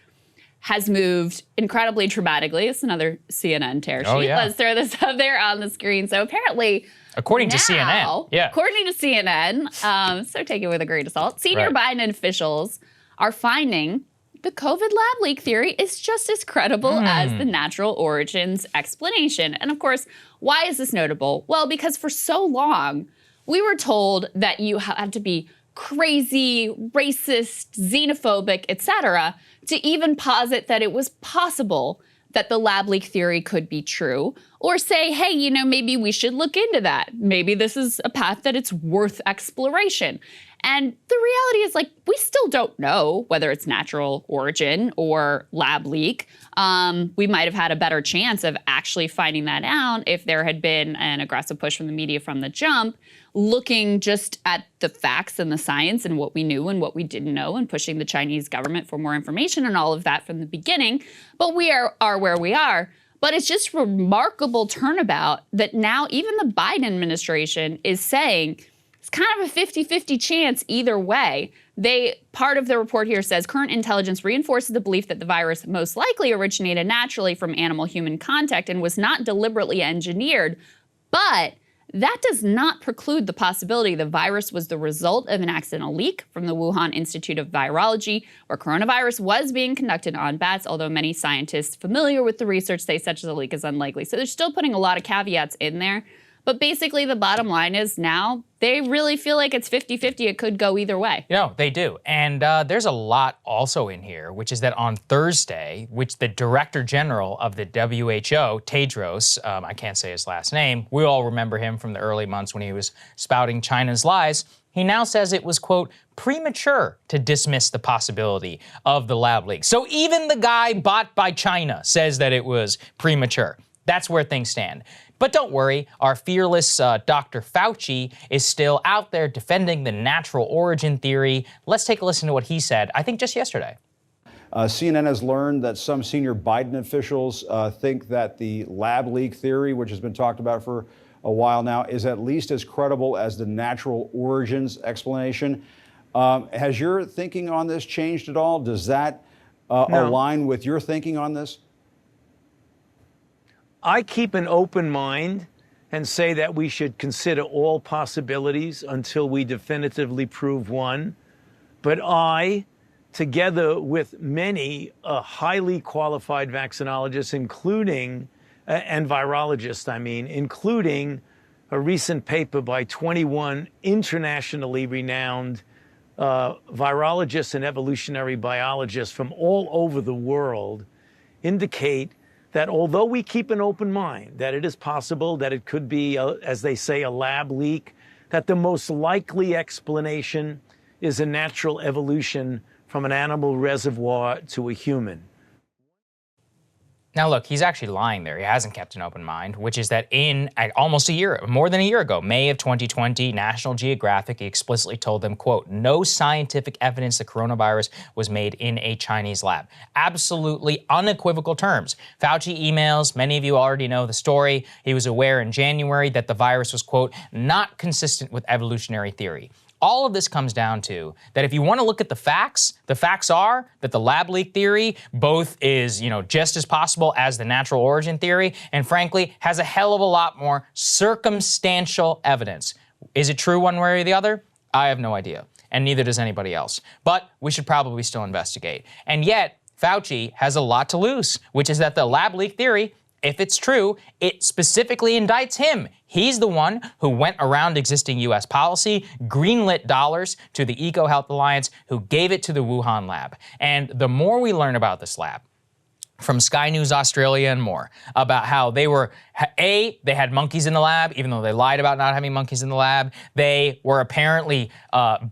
has moved incredibly dramatically. It's another CNN tear sheet. Oh, yeah. Let's throw this up there on the screen. So apparently, according to CNN, so take it with a grain of salt, senior Biden officials are finding the COVID lab leak theory is just as credible as the natural origins explanation. And of course, why is this notable? Well, because for so long, we were told that you had to be crazy, racist, xenophobic, etc., to even posit that it was possible that the lab leak theory could be true, or say, hey, maybe we should look into that. Maybe this is a path that it's worth exploration. And the reality is, like, we still don't know whether it's natural origin or lab leak. We might have had a better chance of actually finding that out if there had been an aggressive push from the media from the jump, looking just at the facts and the science and what we knew and what we didn't know, and pushing the Chinese government for more information and all of that from the beginning. But we are where we are. But it's just remarkable turnabout that now even the Biden administration is saying it's kind of a 50-50 chance either way. Part of the report here says current intelligence reinforces the belief that the virus most likely originated naturally from animal-human contact and was not deliberately engineered. But that does not preclude the possibility the virus was the result of an accidental leak from the Wuhan Institute of Virology, where coronavirus was being conducted on bats, although many scientists familiar with the research say such a leak is unlikely. So they're still putting a lot of caveats in there. But basically, the bottom line is now they really feel like it's 50-50. It could go either way. They do. And there's a lot also in here, which is that on Thursday, which the Director General of the WHO, Tedros, I can't say his last name, we all remember him from the early months when he was spouting China's lies. He now says it was, quote, premature to dismiss the possibility of the lab leak. So even the guy bought by China says that it was premature. That's where things stand. But don't worry, our fearless Dr. Fauci is still out there defending the natural origin theory. Let's take a listen to what he said, I think just yesterday. CNN has learned that some senior Biden officials think that the lab leak theory, which has been talked about for a while now, is at least as credible as the natural origins explanation. Has your thinking on this changed at all? Does that align with your thinking on this? I keep an open mind and say that we should consider all possibilities until we definitively prove one. But I, together with many highly qualified vaccinologists, including, and virologists, including a recent paper by 21 internationally renowned virologists and evolutionary biologists from all over the world, indicate that although we keep an open mind, that it is possible that it could be, as they say, a lab leak, that the most likely explanation is a natural evolution from an animal reservoir to a human. Now, look, he's actually lying there. He hasn't kept an open mind, which is that almost a year, more than a year ago, May of 2020, National Geographic explicitly told them, quote, no scientific evidence the coronavirus was made in a Chinese lab. Absolutely unequivocal terms. Fauci emails, many of you already know the story. He was aware in January that the virus was, quote, not consistent with evolutionary theory. All of this comes down to that if you want to look at the facts are that the lab leak theory both is, just as possible as the natural origin theory, and frankly, has a hell of a lot more circumstantial evidence. Is it true one way or the other? I have no idea, and neither does anybody else. But we should probably still investigate. And yet, Fauci has a lot to lose, which is that the lab leak theory, if it's true, it specifically indicts him. He's the one who went around existing U.S. policy, greenlit dollars to the EcoHealth Alliance, who gave it to the Wuhan lab. And the more we learn about this lab, from Sky News Australia and more, about how they had monkeys in the lab, even though they lied about not having monkeys in the lab. They were apparently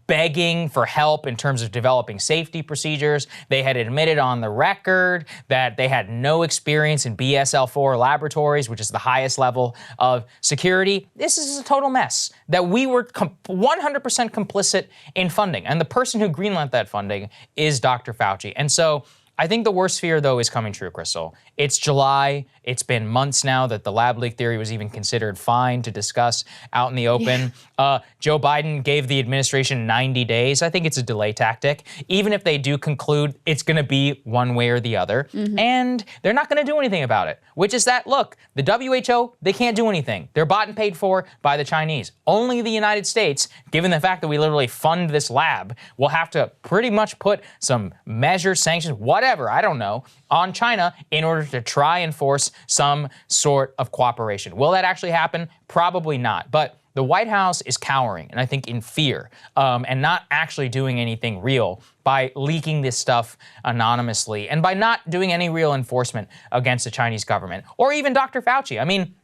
begging for help in terms of developing safety procedures. They had admitted on the record that they had no experience in BSL-4 laboratories, which is the highest level of security. This is a total mess that we were 100% complicit in funding. And the person who greenlit that funding is Dr. Fauci. And so I think the worst fear, though, is coming true, Krystal. It's July. It's been months now that the lab leak theory was even considered fine to discuss out in the open. Yeah. Joe Biden gave the administration 90 days. I think it's a delay tactic. Even if they do conclude it's going to be one way or the other, and they're not going to do anything about it, which is that, look, the WHO, they can't do anything. They're bought and paid for by the Chinese. Only the United States, given the fact that we literally fund this lab, will have to pretty much put some measures, sanctions, whatever, I don't know, on China in order to try and force some sort of cooperation. Will that actually happen? Probably not. But the White House is cowering, and I think in fear, and not actually doing anything real by leaking this stuff anonymously and by not doing any real enforcement against the Chinese government or even Dr. Fauci. I mean,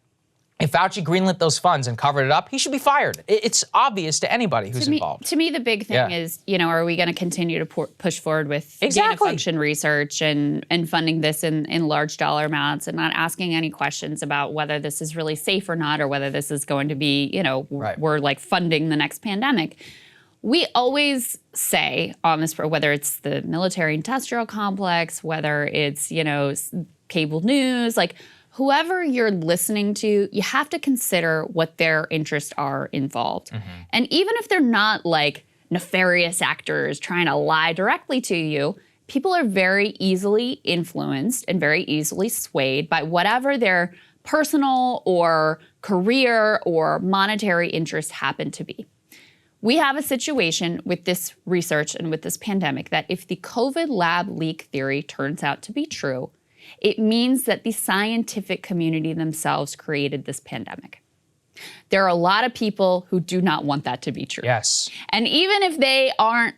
if Fauci greenlit those funds and covered it up, he should be fired. It's obvious to anybody who's involved. To me, the big thing is, are we going to continue to push forward with gain of function research and funding this in large dollar amounts and not asking any questions about whether this is really safe or not, or whether this is going to be, we're like funding the next pandemic. We always say on this, whether it's the military industrial complex, whether it's, cable news, like, whoever you're listening to, you have to consider what their interests are involved. And even if they're not like nefarious actors trying to lie directly to you, people are very easily influenced and very easily swayed by whatever their personal or career or monetary interests happen to be. We have a situation with this research and with this pandemic that if the COVID lab leak theory turns out to be true, it means that the scientific community themselves created this pandemic. There are a lot of people who do not want that to be true. Yes. And even if they aren't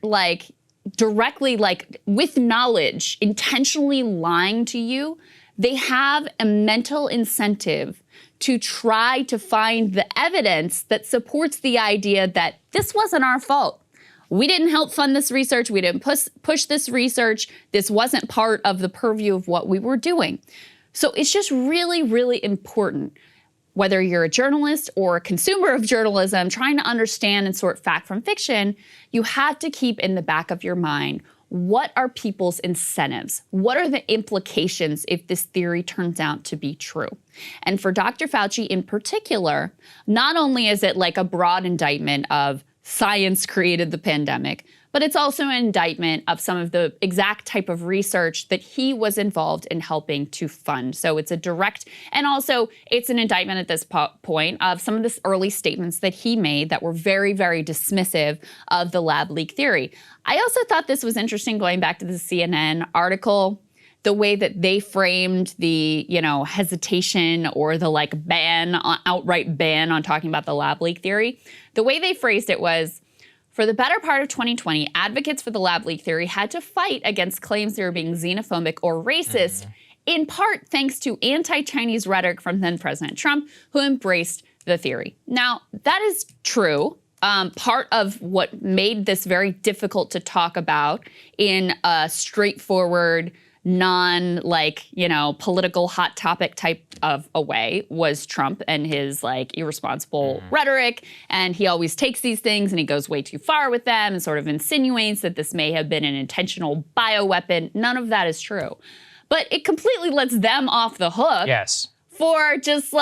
directly with knowledge, intentionally lying to you, they have a mental incentive to try to find the evidence that supports the idea that this wasn't our fault. We didn't help fund this research. We didn't push this research. This wasn't part of the purview of what we were doing. So it's just really, really important, whether you're a journalist or a consumer of journalism, trying to understand and sort fact from fiction, you have to keep in the back of your mind what are people's incentives? What are the implications if this theory turns out to be true? And for Dr. Fauci in particular, not only is it like a broad indictment of science created the pandemic, but it's also an indictment of some of the exact type of research that he was involved in helping to fund. So it's a direct, and also it's an indictment at this point of some of the early statements that he made that were very, very dismissive of the lab leak theory. I also thought this was interesting, going back to the CNN article, the way that they framed the, hesitation or the outright ban on talking about the lab leak theory. The way they phrased it was, for the better part of 2020, advocates for the lab leak theory had to fight against claims they were being xenophobic or racist, in part thanks to anti-Chinese rhetoric from then President Trump, who embraced the theory. Now, that is true. Part of what made this very difficult to talk about in a straightforward, political hot topic type of a way was Trump and his irresponsible rhetoric. And he always takes these things and he goes way too far with them and sort of insinuates that this may have been an intentional bioweapon. None of that is true. But it completely lets them off the hook. Yes. For just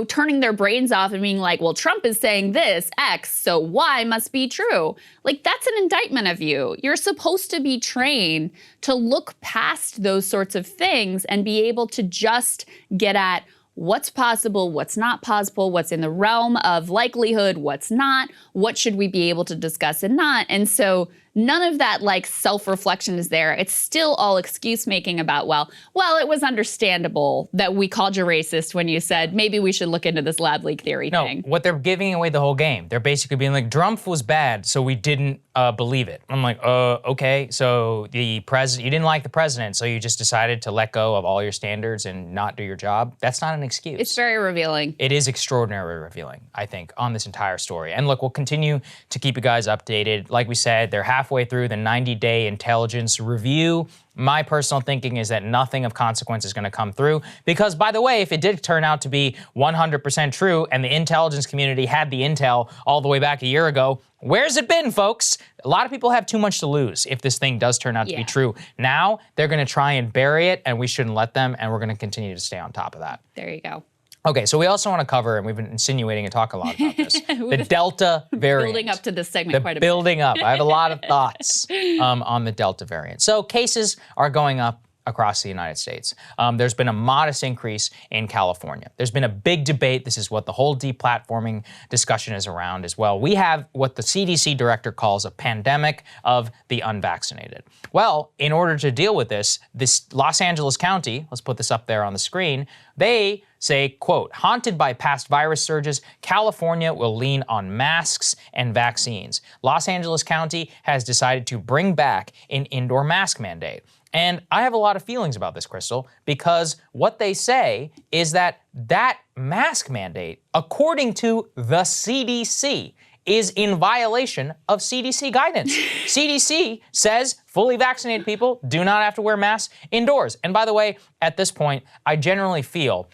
turning their brains off and being like, well, Trump is saying this, X, so Y must be true. That's an indictment of you. You're supposed to be trained to look past those sorts of things and be able to just get at what's possible, what's not possible, what's in the realm of likelihood, what's not, what should we be able to discuss and not. And so none of that self-reflection is there. It's still all excuse making about, well, it was understandable that we called you racist when you said maybe we should look into this lab leak theory thing. No, what they're giving away the whole game. They're basically being like, Trump was bad, so we didn't believe it. I'm like, okay, so you didn't like the president, so you just decided to let go of all your standards and not do your job? That's not an excuse. It's very revealing. It is extraordinarily revealing, I think, on this entire story. And look, we'll continue to keep you guys updated. Like we said, they're halfway through the 90-day intelligence review. My personal thinking is that nothing of consequence is going to come through because, by the way, if it did turn out to be 100% true and the intelligence community had the intel all the way back a year ago, where's it been, folks? A lot of people have too much to lose if this thing does turn out to be true. Now, they're going to try and bury it, and we shouldn't let them, and we're going to continue to stay on top of that. There you go. Okay, so we also want to cover, and we've been insinuating and talk a lot about this, the Delta variant. Building up to this segment quite a bit. Building up. I have a lot of thoughts on the Delta variant. So cases are going up across the United States. There's been a modest increase in California. There's been a big debate. This is what the whole deplatforming discussion is around as well. We have what the CDC director calls a pandemic of the unvaccinated. Well, in order to deal with this Los Angeles County, let's put this up there on the screen, they say, quote, haunted by past virus surges, California will lean on masks and vaccines. Los Angeles County has decided to bring back an indoor mask mandate. And I have a lot of feelings about this, Krystal, because what they say is that mask mandate, according to the CDC, is in violation of CDC guidance. CDC says fully vaccinated people do not have to wear masks indoors. And by the way, at this point, I generally feel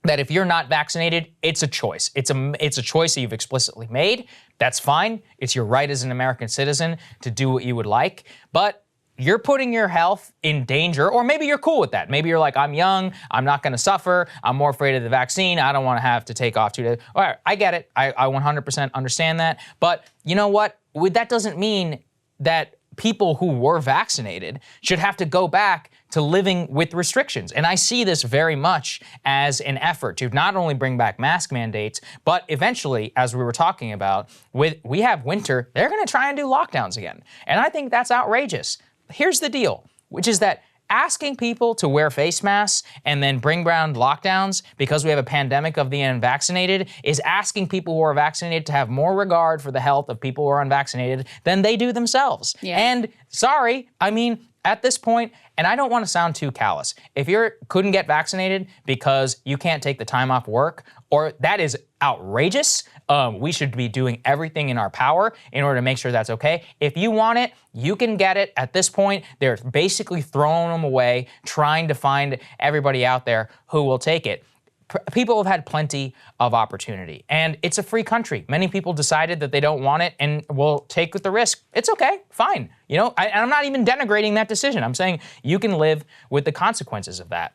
that if you're not vaccinated, it's a choice. It's a choice that you've explicitly made. That's fine. It's your right as an American citizen to do what you would like. But you're putting your health in danger, or maybe you're cool with that. Maybe you're like, I'm young, I'm not gonna suffer, I'm more afraid of the vaccine, I don't wanna have to take off 2 days. All right, I get it, I 100% understand that. But you know what? That doesn't mean that people who were vaccinated should have to go back to living with restrictions. And I see this very much as an effort to not only bring back mask mandates, but eventually, as we were talking about, we have winter, they're gonna try and do lockdowns again. And I think that's outrageous. Here's the deal, which is that asking people to wear face masks and then bring down lockdowns because we have a pandemic of the unvaccinated is asking people who are vaccinated to have more regard for the health of people who are unvaccinated than they do themselves. Yeah. And sorry, I mean, at this point, and I don't want to sound too callous, if you couldn't get vaccinated because you can't take the time off work, or that is outrageous, we should be doing everything in our power in order to make sure that's okay. If you want it, you can get it. At this point, they're basically throwing them away, trying to find everybody out there who will take it. people have had plenty of opportunity. And it's a free country. Many people decided that they don't want it and will take the risk. It's okay, fine. You know, I'm not even denigrating that decision. I'm saying you can live with the consequences of that.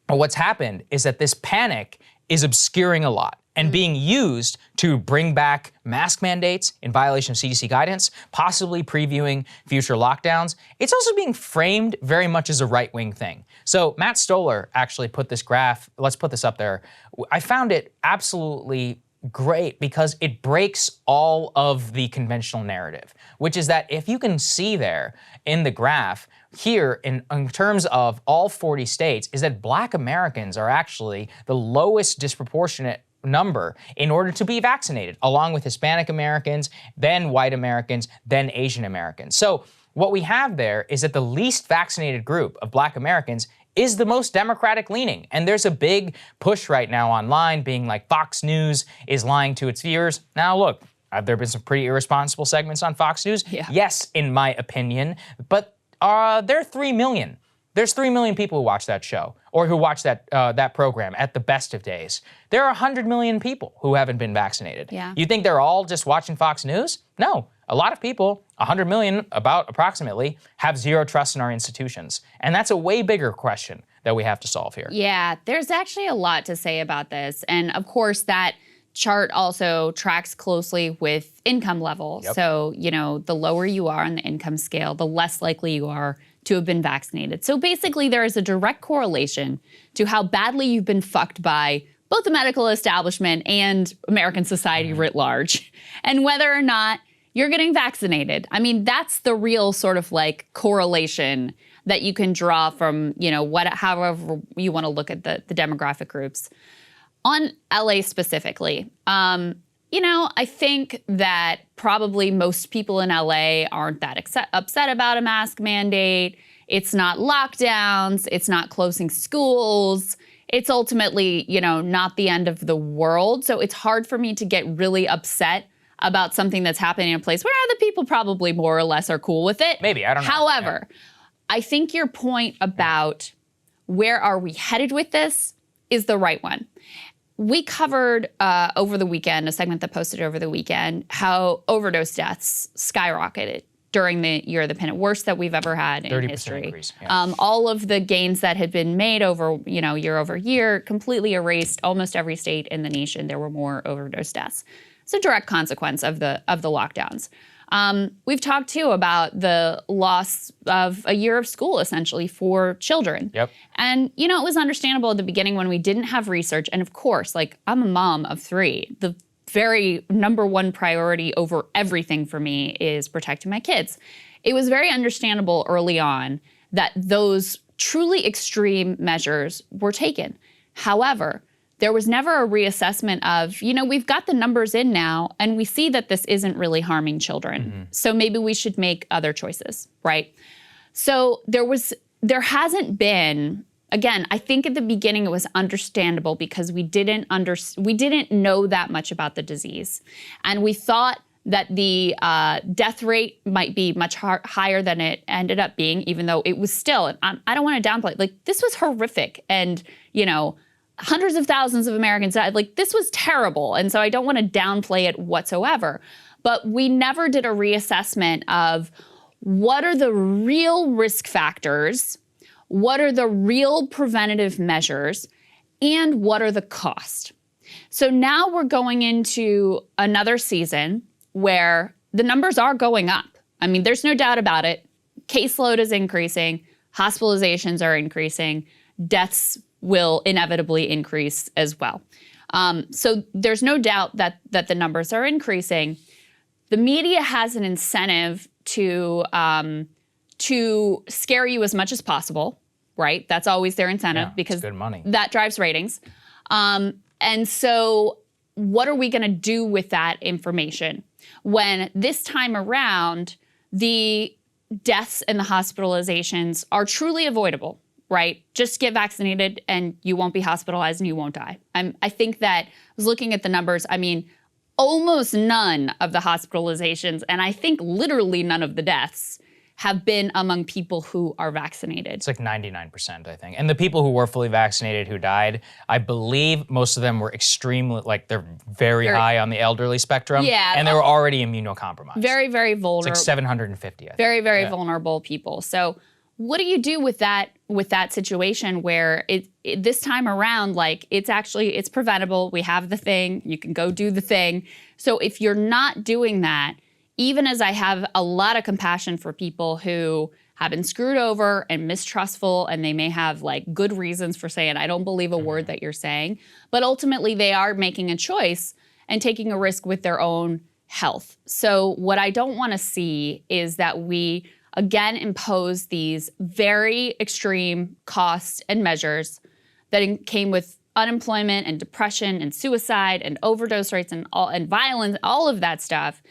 But what's happened is that this panic is obscuring a lot and being used to bring back mask mandates in violation of CDC guidance, possibly previewing future lockdowns. It's also being framed very much as a right-wing thing. So Matt Stoller actually put this graph, let's put this up there. I found it absolutely great because it breaks all of the conventional narrative, which is that if you can see there in the graph, here in terms of all 40 states, is that Black Americans are actually the lowest disproportionate number in order to be vaccinated, along with Hispanic Americans, then white Americans, then Asian Americans. So what we have there is that the least vaccinated group of Black Americans is the most Democratic leaning. And there's a big push right now online being like Fox News is lying to its viewers. Now look, have there been some pretty irresponsible segments on Fox News? Yeah. Yes, in my opinion, but there are 3 million. There's 3 million people who watch that show or who watch that program at the best of days. There are 100 million people who haven't been vaccinated. Yeah. You think they're all just watching Fox News? No. A lot of people, 100 million about approximately, have zero trust in our institutions. And that's a way bigger question that we have to solve here. Yeah, there's actually a lot to say about this. And of course, that chart also tracks closely with income level. Yep. So, you know, the lower you are on the income scale, the less likely you are to have been vaccinated. So basically, there is a direct correlation to how badly you've been fucked by both the medical establishment and American society writ large, and whether or not you're getting vaccinated. I mean, that's the real sort of like correlation that you can draw from, you know, however you want to look at the demographic groups. On LA specifically, you know, I think that probably most people in LA aren't that upset about a mask mandate. It's not lockdowns. It's not closing schools. It's ultimately, you know, not the end of the world. So it's hard for me to get really upset about something that's happening in a place where other people probably more or less are cool with it. Maybe, I don't know. However, I think your point about where are we headed with this is the right one. We covered over the weekend, a segment that posted over the weekend, how overdose deaths skyrocketed during the year of the pandemic, worst that we've ever had in history. Increase, yeah. All of the gains that had been made over, you know, year over year completely erased almost every state in the nation. There were more overdose deaths. It's a direct consequence of the lockdowns. We've talked too about the loss of a year of school essentially for children. Yep. And you know, it was understandable at the beginning when we didn't have research. And of course, like I'm a mom of 3. The very number one priority over everything for me is protecting my kids. It was very understandable early on that those truly extreme measures were taken. However, there was never a reassessment of, you know, we've got the numbers in now and we see that this isn't really harming children. Mm-hmm. So maybe we should make other choices, right? So there hasn't been, again, I think at the beginning it was understandable because we didn't know that much about the disease. And we thought that the death rate might be much higher than it ended up being, even though it was still, and I don't want to downplay it, like this was horrific. And, you know, hundreds of thousands of Americans died. Like, this was terrible. And so I don't want to downplay it whatsoever. But we never did a reassessment of what are the real risk factors, what are the real preventative measures, and what are the costs. So now we're going into another season where the numbers are going up. I mean, there's no doubt about it. Caseload is increasing, hospitalizations are increasing, deaths will inevitably increase as well. So there's no doubt that the numbers are increasing. The media has an incentive to scare you as much as possible, right? That's always their incentive because good money. That drives ratings. And so what are we going to do with that information when this time around the deaths and the hospitalizations are truly avoidable? Right? Just get vaccinated and you won't be hospitalized and you won't die. I think that I was looking at the numbers. I mean, almost none of the hospitalizations and I think literally none of the deaths have been among people who are vaccinated. It's like 99%, I think. And the people who were fully vaccinated who died, I believe most of them were extremely, like they're very high on the elderly spectrum. Yeah. And they were already immunocompromised. Very, very vulnerable. It's like 750, I think. Very, very vulnerable people. So what do you do with that situation where this time around, like it's preventable. We have the thing, you can go do the thing. So if you're not doing that, even as I have a lot of compassion for people who have been screwed over and mistrustful, and they may have like good reasons for saying, I don't believe a word that you're saying, but ultimately they are making a choice and taking a risk with their own health. So what I don't want to see is that we again impose these very extreme costs and measures that came with unemployment and depression and suicide and overdose rates and violence, all of that stuff,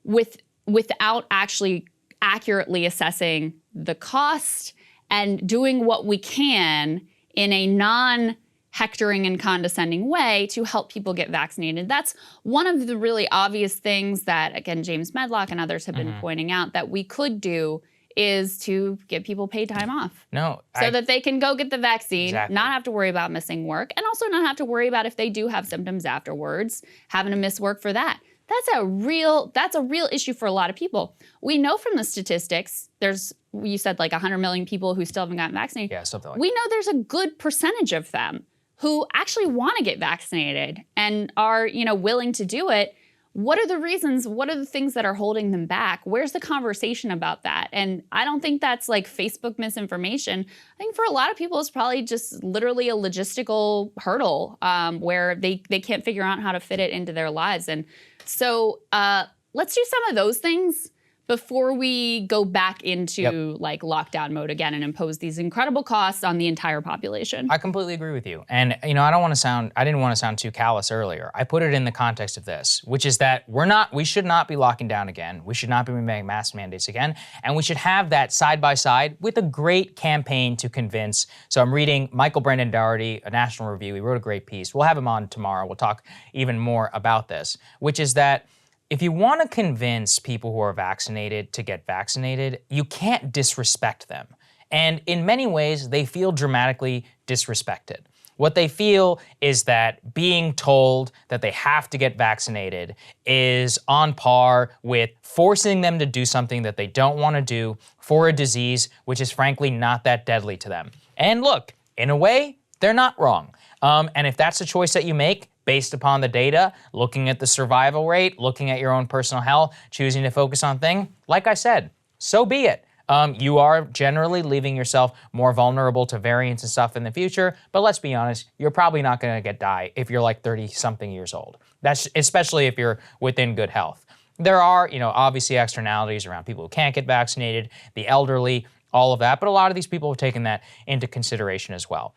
without actually accurately assessing the cost and doing what we can in a non-hectoring and condescending way to help people get vaccinated. That's one of the really obvious things that, again, James Medlock and others have been pointing out that we could do is to give people paid time off. So that they can go get the vaccine, not have to worry about missing work, and also not have to worry about if they do have symptoms afterwards, having to miss work for that. That's a real issue for a lot of people. We know from the statistics, you said like 100 million people who still haven't gotten vaccinated. Yeah, something like that. We know there's a good percentage of them who actually want to get vaccinated and are, willing to do it. What are the reasons? What are the things that are holding them back? Where's the conversation about that? And I don't think that's like Facebook misinformation. I think for a lot of people, it's probably just literally a logistical hurdle where they can't figure out how to fit it into their lives. And so let's do some of those things before we go back into like lockdown mode again and impose these incredible costs on the entire population. I completely agree with you. And I didn't want to sound too callous earlier. I put it in the context of this, which is that we should not be locking down again. We should not be making mask mandates again. And we should have that side by side with a great campaign to convince. So I'm reading Michael Brendan Dougherty, a National Review. He wrote a great piece. We'll have him on tomorrow. We'll talk even more about this, which is that if you want to convince people who are vaccinated to get vaccinated, you can't disrespect them. And in many ways, they feel dramatically disrespected. What they feel is that being told that they have to get vaccinated is on par with forcing them to do something that they don't want to do for a disease which is frankly not that deadly to them. And look, in a way, they're not wrong. And if that's a choice that you make, based upon the data, looking at the survival rate, looking at your own personal health, choosing to focus on things, like I said, so be it. You are generally leaving yourself more vulnerable to variants and stuff in the future, but let's be honest, you're probably not going to die if you're like 30-something years old. That's especially if you're within good health. There are, obviously externalities around people who can't get vaccinated, the elderly, all of that, but a lot of these people have taken that into consideration as well.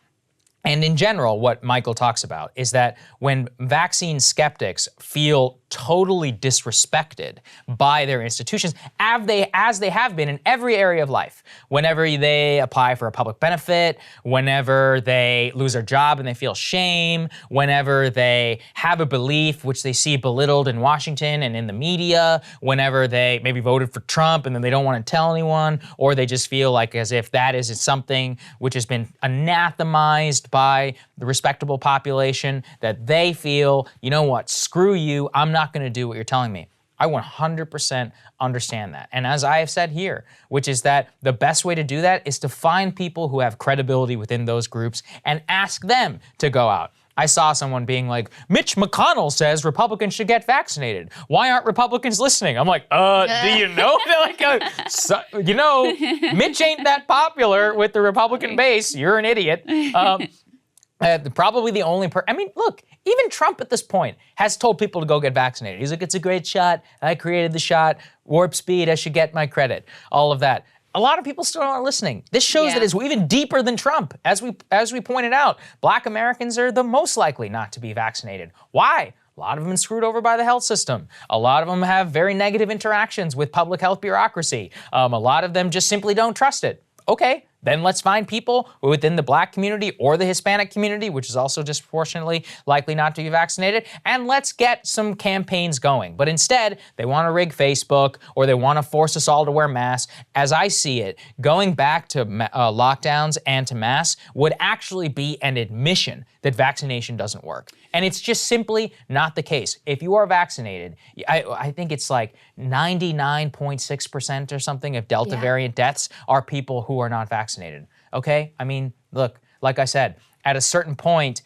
And in general, what Michael talks about is that when vaccine skeptics feel totally disrespected by their institutions, as they have been in every area of life, whenever they apply for a public benefit, whenever they lose their job and they feel shame, whenever they have a belief which they see belittled in Washington and in the media, whenever they maybe voted for Trump and then they don't want to tell anyone, or they just feel like as if that is something which has been anathemized by the respectable population, that they feel, you know what, screw you, I'm not going to do what you're telling me. I 100% understand that. And as I have said here, which is that the best way to do that is to find people who have credibility within those groups and ask them to go out. I saw someone being like, Mitch McConnell says Republicans should get vaccinated. Why aren't Republicans listening? I'm like, do you know? Mitch ain't that popular with the Republican base. You're an idiot. Probably the only look, even Trump at this point has told people to go get vaccinated. He's like, it's a great shot. I created the shot. Warp speed. I should get my credit. All of that. A lot of people still aren't listening. This shows that it's even deeper than Trump. As we pointed out, Black Americans are the most likely not to be vaccinated. Why? A lot of them are screwed over by the health system. A lot of them have very negative interactions with public health bureaucracy. A lot of them just simply don't trust it. Okay, Then let's find people within the Black community or the Hispanic community, which is also disproportionately likely not to be vaccinated, and let's get some campaigns going. But instead, they want to rig Facebook or they want to force us all to wear masks. As I see it, going back to lockdowns and to masks would actually be an admission that vaccination doesn't work. And it's just simply not the case. If you are vaccinated, I think it's like 99.6% or something of Delta variant deaths are people who are not vaccinated, okay? I mean, look, like I said, at a certain point,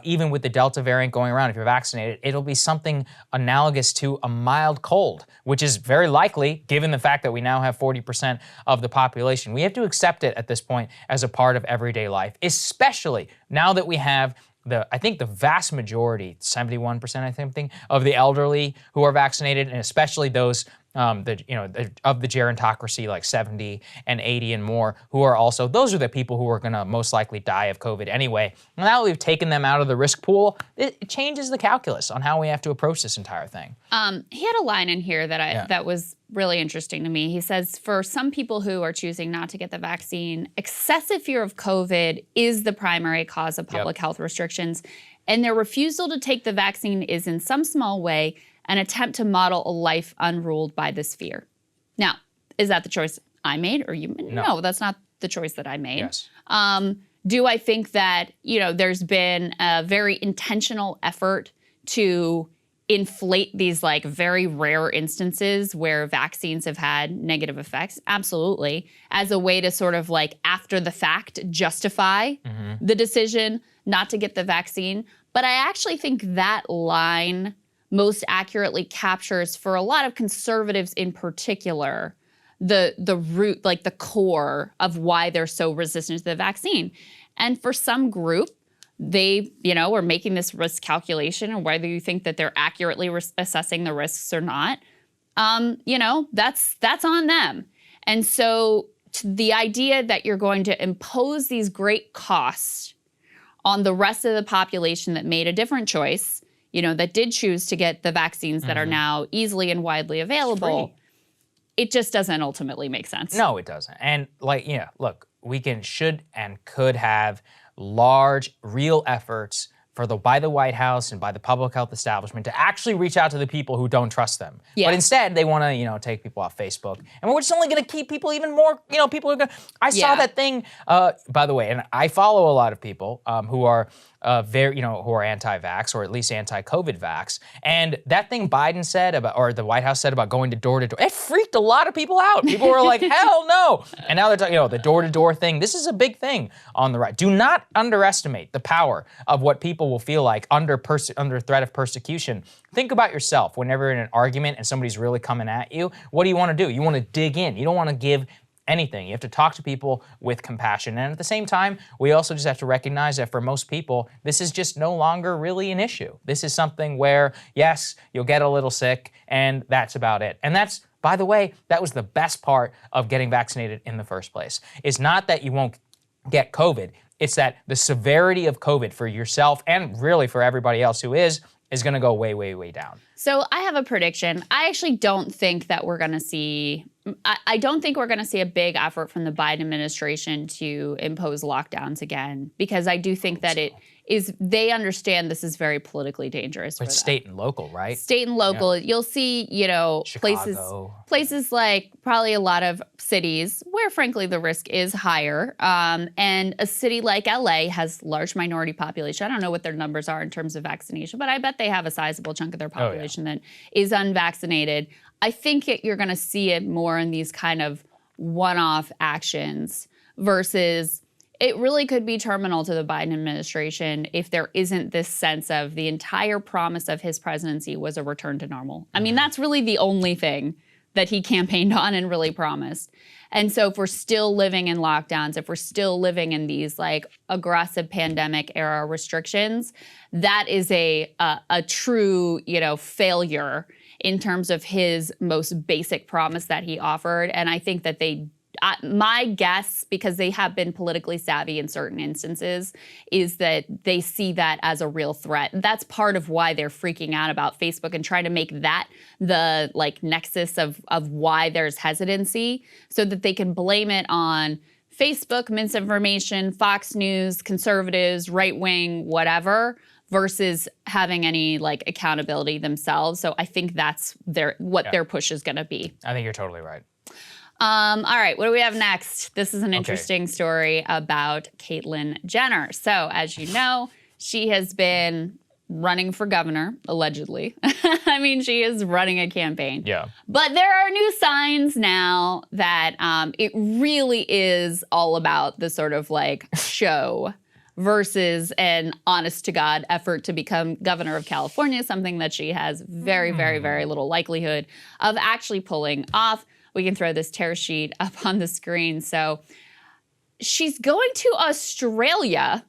even with the Delta variant going around, if you're vaccinated, it'll be something analogous to a mild cold, which is very likely, given the fact that we now have 40% of the population. We have to accept it at this point as a part of everyday life, especially now that we have I think the vast majority, 71% I think, of the elderly who are vaccinated, and especially those of the gerontocracy, like 70 and 80 and more, who are also, those are the people who are gonna most likely die of COVID anyway. Now that we've taken them out of the risk pool, it changes the calculus on how we have to approach this entire thing. He had a line in here that was really interesting to me. He says, for some people who are choosing not to get the vaccine, excessive fear of COVID is the primary cause of public health restrictions, and their refusal to take the vaccine is in some small way an attempt to model a life unruled by this fear. Now, is that the choice I made or you made? No, that's not the choice that I made. Yes. Do I think that, there's been a very intentional effort to inflate these like very rare instances where vaccines have had negative effects? Absolutely. As a way to sort of like after the fact justify the decision not to get the vaccine. But I actually think that line most accurately captures, for a lot of conservatives in particular, the root, like the core of why they're so resistant to the vaccine. And for some group, they, are making this risk calculation, and whether you think that they're accurately assessing the risks or not, that's on them. And so the idea that you're going to impose these great costs on the rest of the population that made a different choice, that did choose to get the vaccines that are now easily and widely available, it just doesn't ultimately make sense. No, it doesn't. And look, we should and could have large, real efforts by the White House and by the public health establishment to actually reach out to the people who don't trust them. Yeah. But instead, they want to, take people off Facebook. And we're just only going to keep people even more, people are going to... I saw that thing, by the way, and I follow a lot of people who are who are anti-vax or at least anti-COVID vax. And that thing Biden said about, or the White House said about going to door, it freaked a lot of people out. People were like, hell no. And now they're talking, the door-to-door thing. This is a big thing on the right. Do not underestimate the power of what people will feel like under threat of persecution. Think about yourself whenever you're in an argument and somebody's really coming at you. What do? You want to dig in. You don't want to give anything. You have to talk to people with compassion. And at the same time, we also just have to recognize that for most people, this is just no longer really an issue. This is something where, yes, you'll get a little sick, and that's about it. And that's, by the way, that was the best part of getting vaccinated in the first place. It's not that you won't get COVID. It's that the severity of COVID for yourself and really for everybody else who is going to go way, way, way down. So I have a prediction. I actually don't think that we're going to see... I don't think we're going to see a big effort from the Biden administration to impose lockdowns again, because I do think that they understand this is very politically dangerous for them. It's state and local, right? State and local. Yeah. You'll see, places like probably a lot of cities where, frankly, the risk is higher. And a city like LA has large minority population. I don't know what their numbers are in terms of vaccination, but I bet they have a sizable chunk of their population that is unvaccinated. I think you're going to see it more in these kind of one-off actions versus it really could be terminal to the Biden administration if there isn't this sense of the entire promise of his presidency was a return to normal. I mean, that's really the only thing that he campaigned on and really promised. And so if we're still living in lockdowns, if we're still living in these like aggressive pandemic era restrictions, that is a true, failure in terms of his most basic promise that he offered. And I think that my guess, because they have been politically savvy in certain instances, is that they see that as a real threat. That's part of why they're freaking out about Facebook and trying to make that the nexus of why there's hesitancy, so that they can blame it on Facebook, misinformation, Fox News, conservatives, right wing, whatever, versus having any like accountability themselves. So I think that's their push is going to be. I think you're totally right. All right, what do we have next? This is an interesting story about Caitlyn Jenner. So as you know, she has been running for governor, allegedly. I mean, she is running a campaign. Yeah. But there are new signs now that it really is all about the sort of like show versus an honest to God effort to become governor of California, something that she has very, very, very little likelihood of actually pulling off. We can throw this tear sheet up on the screen. So she's going to Australia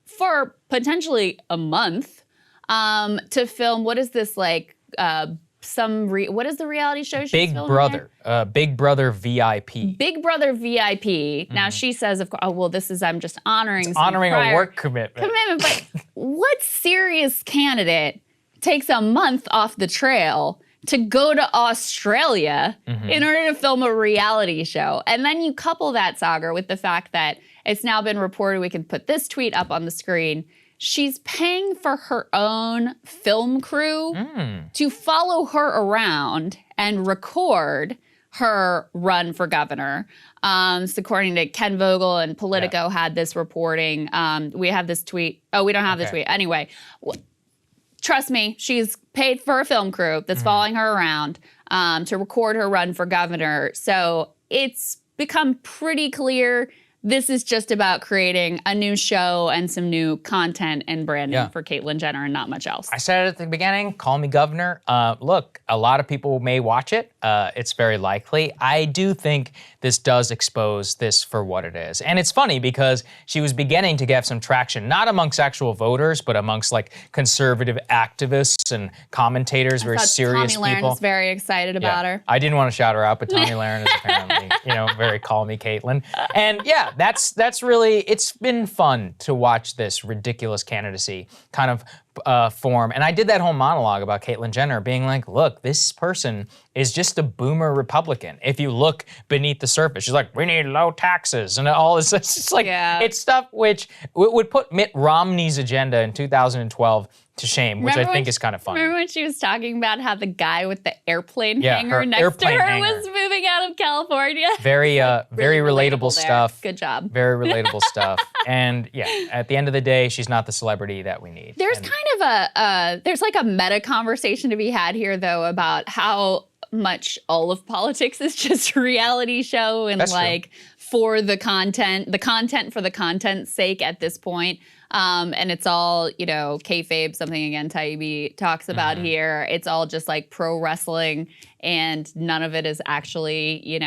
for potentially a month to film. What is this like? What is the reality show she's Big filming Brother, Big Brother VIP. Big Brother VIP. Now she says, of course, oh well, I'm just honoring Honoring some a work commitment. But what serious candidate takes a month off the trail to go to Australia in order to film a reality show? And then you couple that, Saagar, with the fact that it's now been reported, we can put this tweet up on the screen, she's paying for her own film crew to follow her around and record her run for governor. So according to Ken Vogel and Politico had this reporting. We have this tweet. Oh, we don't have the tweet. Anyway, trust me, she's paid for a film crew that's following her around to record her run for governor. So it's become pretty clear this is just about creating a new show and some new content and branding for Caitlyn Jenner and not much else. I said it at the beginning, call me governor. Look, a lot of people may watch it. It's very likely. I do think this does expose this for what it is. And it's funny because she was beginning to get some traction, not amongst actual voters, but amongst like conservative activists and commentators, very serious Tommy people. Laren's very excited about her. I didn't want to shout her out, but Tommy Laren is apparently, very call me Caitlyn. And yeah, that's really, it's been fun to watch this ridiculous candidacy kind of form. And I did that whole monologue about Caitlyn Jenner being like, look, this person is just a boomer Republican. If you look beneath the surface, she's like, we need low taxes and all this. It's just like, it's stuff which would put Mitt Romney's agenda in 2012 to shame, which I think is kind of funny. Remember when she was talking about how the guy with the airplane hanger her next airplane to her hanger. was moving out of California? Very, very Really relatable there. stuff. Good job. Very relatable stuff. And yeah, at the end of the day, she's not the celebrity that we need. There's kind of there's like a meta conversation to be had here, though, about how much all of politics is just a reality show and That's like for the content for the content's sake at this point. And it's all, kayfabe, something again Taibbi talks about here. It's all just like pro wrestling, and none of it is actually,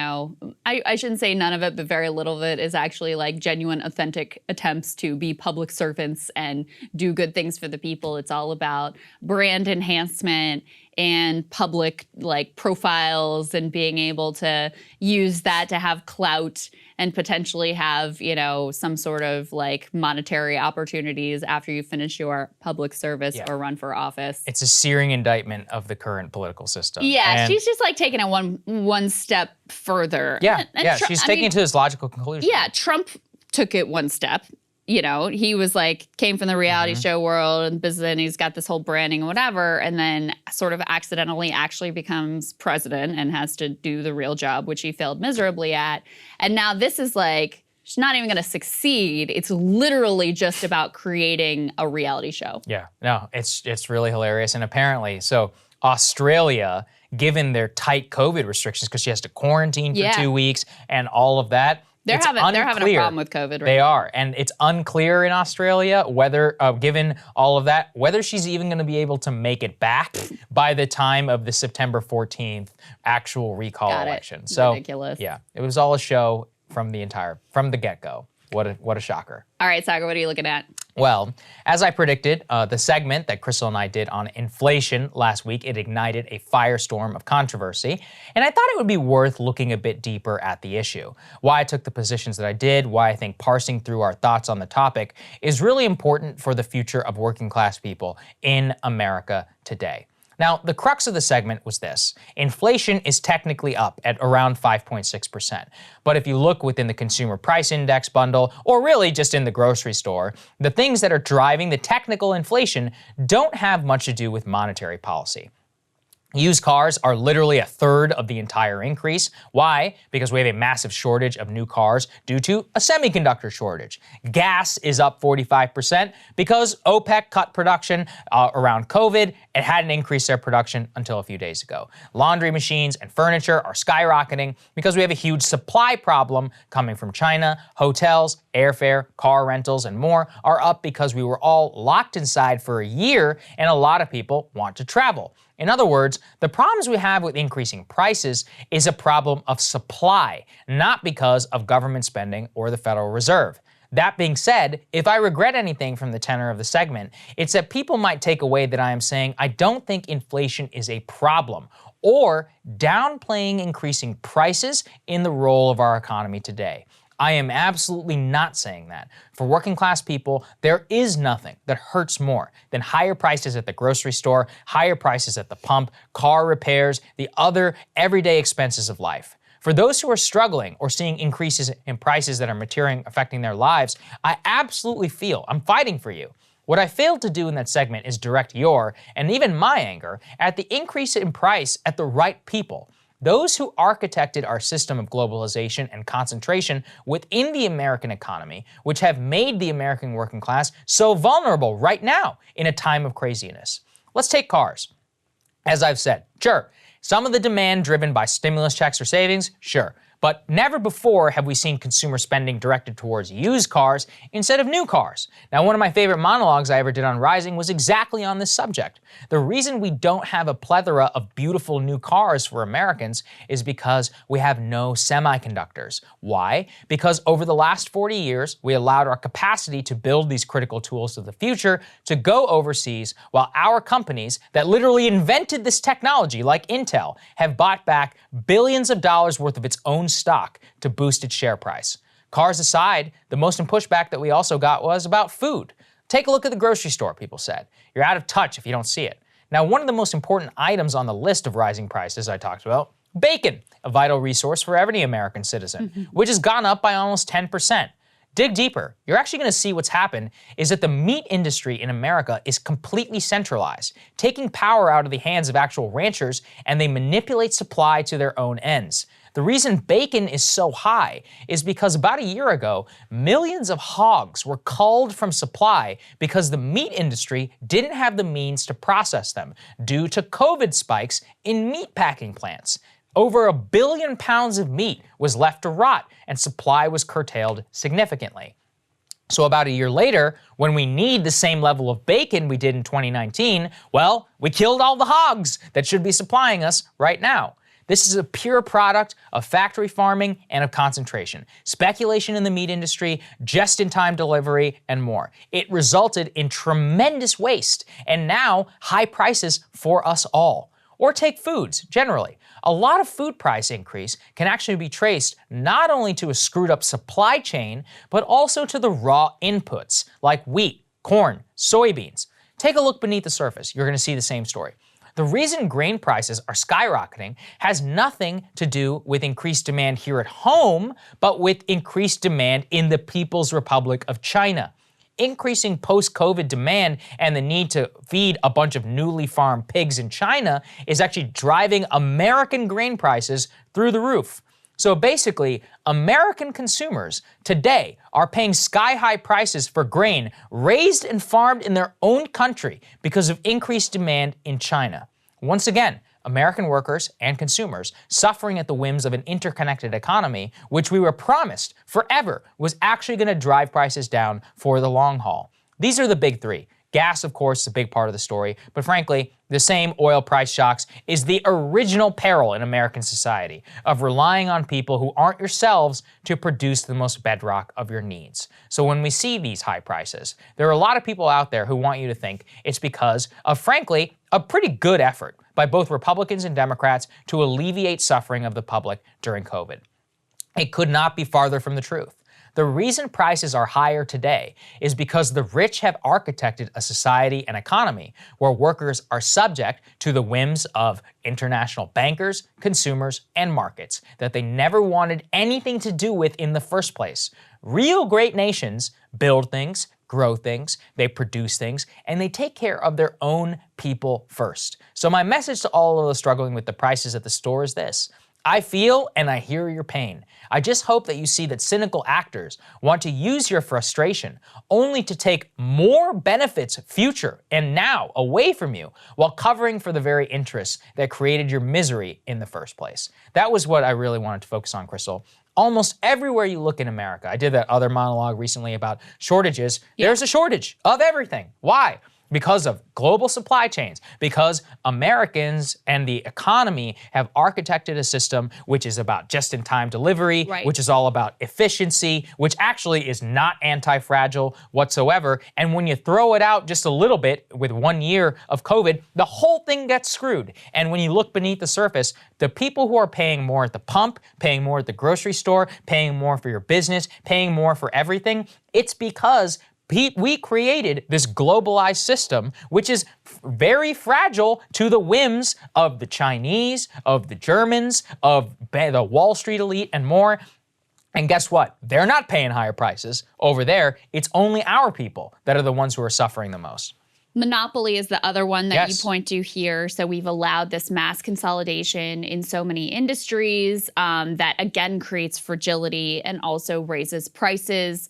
I shouldn't say none of it, but very little of it is actually like genuine, authentic attempts to be public servants and do good things for the people. It's all about brand enhancement and public like profiles and being able to use that to have clout and potentially have, some sort of like monetary opportunities after you finish your public service or run for office. It's a searing indictment of the current political system. Yeah, and she's just like taking it one step further. Yeah, And she's taking it to this logical conclusion. Yeah, Trump took it one step. He was like, came from the reality show world and business, and he's got this whole branding and whatever, and then sort of accidentally actually becomes president and has to do the real job, which he failed miserably at. And now this is like, she's not even going to succeed. It's literally just about creating a reality show. Yeah, no, it's really hilarious. And apparently, so Australia, given their tight COVID restrictions, because she has to quarantine for 2 weeks and all of that, They're having a problem with COVID right They now. are. And it's unclear in Australia whether, given all of that, whether she's even going to be able to make it back by the time of the September 14th actual recall election. So, ridiculous. Yeah, it was all a show from the get-go. What a shocker. All right, Saagar, what are you looking at? Well, as I predicted, the segment that Krystal and I did on inflation last week, it ignited a firestorm of controversy, and I thought it would be worth looking a bit deeper at the issue. Why I took the positions that I did, why I think parsing through our thoughts on the topic is really important for the future of working class people in America today. Now, the crux of the segment was this. Inflation is technically up at around 5.6%. But if you look within the consumer price index bundle, or really just in the grocery store, the things that are driving the technical inflation don't have much to do with monetary policy. Used cars are literally a third of the entire increase. Why? Because we have a massive shortage of new cars due to a semiconductor shortage. Gas is up 45% because OPEC cut production around COVID and hadn't increased their production until a few days ago. Laundry machines and furniture are skyrocketing because we have a huge supply problem coming from China. Hotels, airfare, car rentals, and more are up because we were all locked inside for a year and a lot of people want to travel. In other words, the problems we have with increasing prices is a problem of supply, not because of government spending or the Federal Reserve. That being said, if I regret anything from the tenor of the segment, it's that people might take away that I am saying I don't think inflation is a problem, or downplaying increasing prices in the role of our economy today. I am absolutely not saying that. For working class people, there is nothing that hurts more than higher prices at the grocery store, higher prices at the pump, car repairs, the other everyday expenses of life. For those who are struggling or seeing increases in prices that are affecting their lives, I absolutely feel I'm fighting for you. What I failed to do in that segment is direct your, and even my anger, at the increase in price at the right people. Those who architected our system of globalization and concentration within the American economy, which have made the American working class so vulnerable right now in a time of craziness. Let's take cars. As I've said, sure, some of the demand driven by stimulus checks or savings, sure. But never before have we seen consumer spending directed towards used cars instead of new cars. Now, one of my favorite monologues I ever did on Rising was exactly on this subject. The reason we don't have a plethora of beautiful new cars for Americans is because we have no semiconductors. Why? Because over the last 40 years, we allowed our capacity to build these critical tools of the future to go overseas, while our companies that literally invented this technology, like Intel, have bought back billions of dollars worth of its own stock to boost its share price. Cars aside, the most pushback that we also got was about food. Take a look at the grocery store, people said. You're out of touch if you don't see it. Now, one of the most important items on the list of rising prices I talked about, bacon, a vital resource for every American citizen, which has gone up by almost 10%. Dig deeper, you're actually going to see what's happened is that the meat industry in America is completely centralized, taking power out of the hands of actual ranchers, and they manipulate supply to their own ends. The reason bacon is so high is because about a year ago, millions of hogs were culled from supply because the meat industry didn't have the means to process them due to COVID spikes in meat packing plants. Over 1 billion pounds of meat was left to rot, and supply was curtailed significantly. So about a year later, when we need the same level of bacon we did in 2019, well, we killed all the hogs that should be supplying us right now. This is a pure product of factory farming and of concentration, speculation in the meat industry, just-in-time delivery, and more. It resulted in tremendous waste and now high prices for us all. Or take foods, generally. A lot of food price increase can actually be traced not only to a screwed up supply chain, but also to the raw inputs like wheat, corn, soybeans. Take a look beneath the surface. You're going to see the same story. The reason grain prices are skyrocketing has nothing to do with increased demand here at home, but with increased demand in the People's Republic of China. Increasing post-COVID demand and the need to feed a bunch of newly farmed pigs in China is actually driving American grain prices through the roof. So basically, American consumers today are paying sky-high prices for grain raised and farmed in their own country because of increased demand in China. Once again, American workers and consumers suffering at the whims of an interconnected economy, which we were promised forever was actually going to drive prices down for the long haul. These are the big three. Gas, of course, is a big part of the story, but frankly, the same oil price shocks is the original peril in American society of relying on people who aren't yourselves to produce the most bedrock of your needs. So when we see these high prices, there are a lot of people out there who want you to think it's because of, frankly, a pretty good effort by both Republicans and Democrats to alleviate suffering of the public during COVID. It could not be farther from the truth. The reason prices are higher today is because the rich have architected a society and economy where workers are subject to the whims of international bankers, consumers, and markets that they never wanted anything to do with in the first place. Real great nations build things, grow things, they produce things, and they take care of their own people first. So my message to all of those struggling with the prices at the store is this. I feel and I hear your pain. I just hope that you see that cynical actors want to use your frustration only to take more benefits future and now away from you while covering for the very interests that created your misery in the first place. That was what I really wanted to focus on, Krystal. Almost everywhere you look in America, I did that other monologue recently about shortages. There's a shortage of everything. Why? Because of global supply chains, because Americans and the economy have architected a system which is about just-in-time delivery, which is all about efficiency, which actually is not anti-fragile whatsoever. And when you throw it out just a little bit with 1 year of COVID, the whole thing gets screwed. And when you look beneath the surface, the people who are paying more at the pump, paying more at the grocery store, paying more for your business, paying more for everything, it's because we created this globalized system, which is very fragile to the whims of the Chinese, of the Germans, of the Wall Street elite, and more. And guess what? They're not paying higher prices over there. It's only our people that are the ones who are suffering the most. Monopoly is the other one that you point to here. So we've allowed this mass consolidation in so many industries that, again, creates fragility and also raises prices.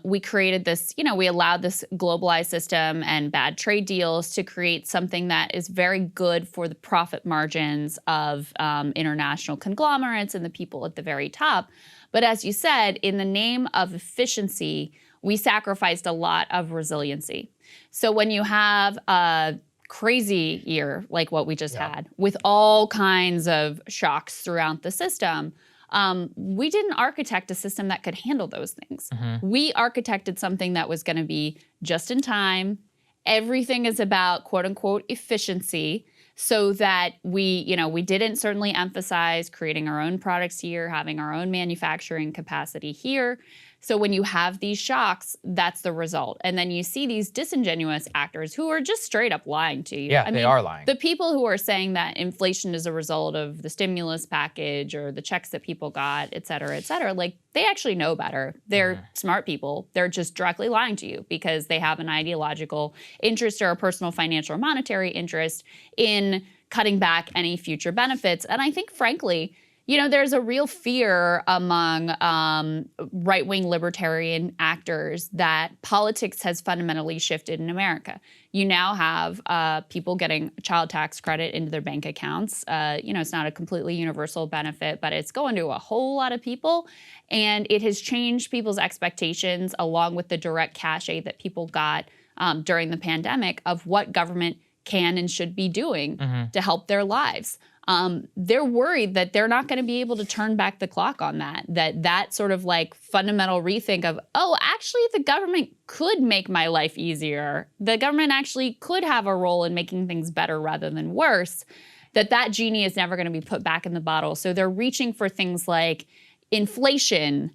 We created this, we allowed this globalized system and bad trade deals to create something that is very good for the profit margins of international conglomerates and the people at the very top. But as you said, in the name of efficiency, we sacrificed a lot of resiliency. So when you have a crazy year like what we just had with all kinds of shocks throughout the system, we didn't architect a system that could handle those things. We architected something that was going to be just in time. Everything is about quote unquote efficiency, so that we didn't certainly emphasize creating our own products here, having our own manufacturing capacity here. So when you have these shocks, that's the result. And then you see these disingenuous actors who are just straight up lying to you. Yeah, they are lying. The people who are saying that inflation is a result of the stimulus package or the checks that people got, et cetera, like they actually know better. They're smart people. They're just directly lying to you because they have an ideological interest or a personal financial or monetary interest in cutting back any future benefits. And I think, frankly, there's a real fear among right-wing libertarian actors that politics has fundamentally shifted in America. You now have people getting child tax credit into their bank accounts. It's not a completely universal benefit, but it's going to a whole lot of people. And it has changed people's expectations along with the direct cash aid that people got during the pandemic of what government can and should be doing to help their lives. They're worried that they're not going to be able to turn back the clock on that sort of like fundamental rethink of, actually the government could make my life easier. The government actually could have a role in making things better rather than worse, that genie is never going to be put back in the bottle. So they're reaching for things like inflation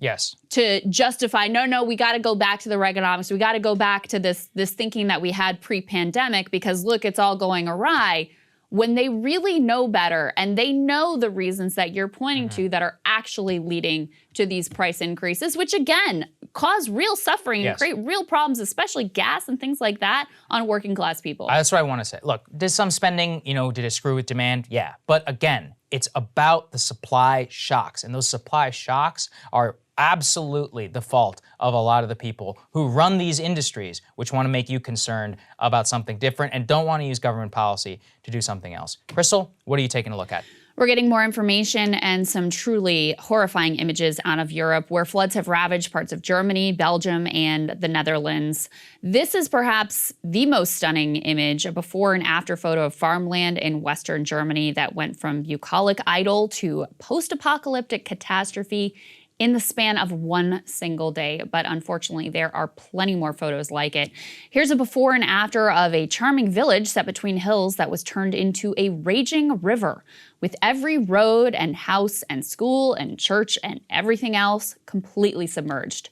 to justify, no, we got to go back to the Reaganomics. We got to go back to this thinking that we had pre-pandemic because look, it's all going awry. When they really know better and they know the reasons that you're pointing to that are actually leading to these price increases, which again, cause real suffering and create real problems, especially gas and things like that on working class people. That's what I want to say. Look, did some spending, did it screw with demand? Yeah. But again, it's about the supply shocks, and those supply shocks are absolutely the fault of a lot of the people who run these industries, which want to make you concerned about something different and don't want to use government policy to do something else. Krystal, what are you taking a look at? We're getting more information and some truly horrifying images out of Europe where floods have ravaged parts of Germany, Belgium, and the Netherlands. This is perhaps the most stunning image, a before and after photo of farmland in Western Germany that went from bucolic idyll to post-apocalyptic catastrophe in the span of one single day. But unfortunately, there are plenty more photos like it. Here's a before and after of a charming village set between hills that was turned into a raging river, with every road and house and school and church and everything else completely submerged.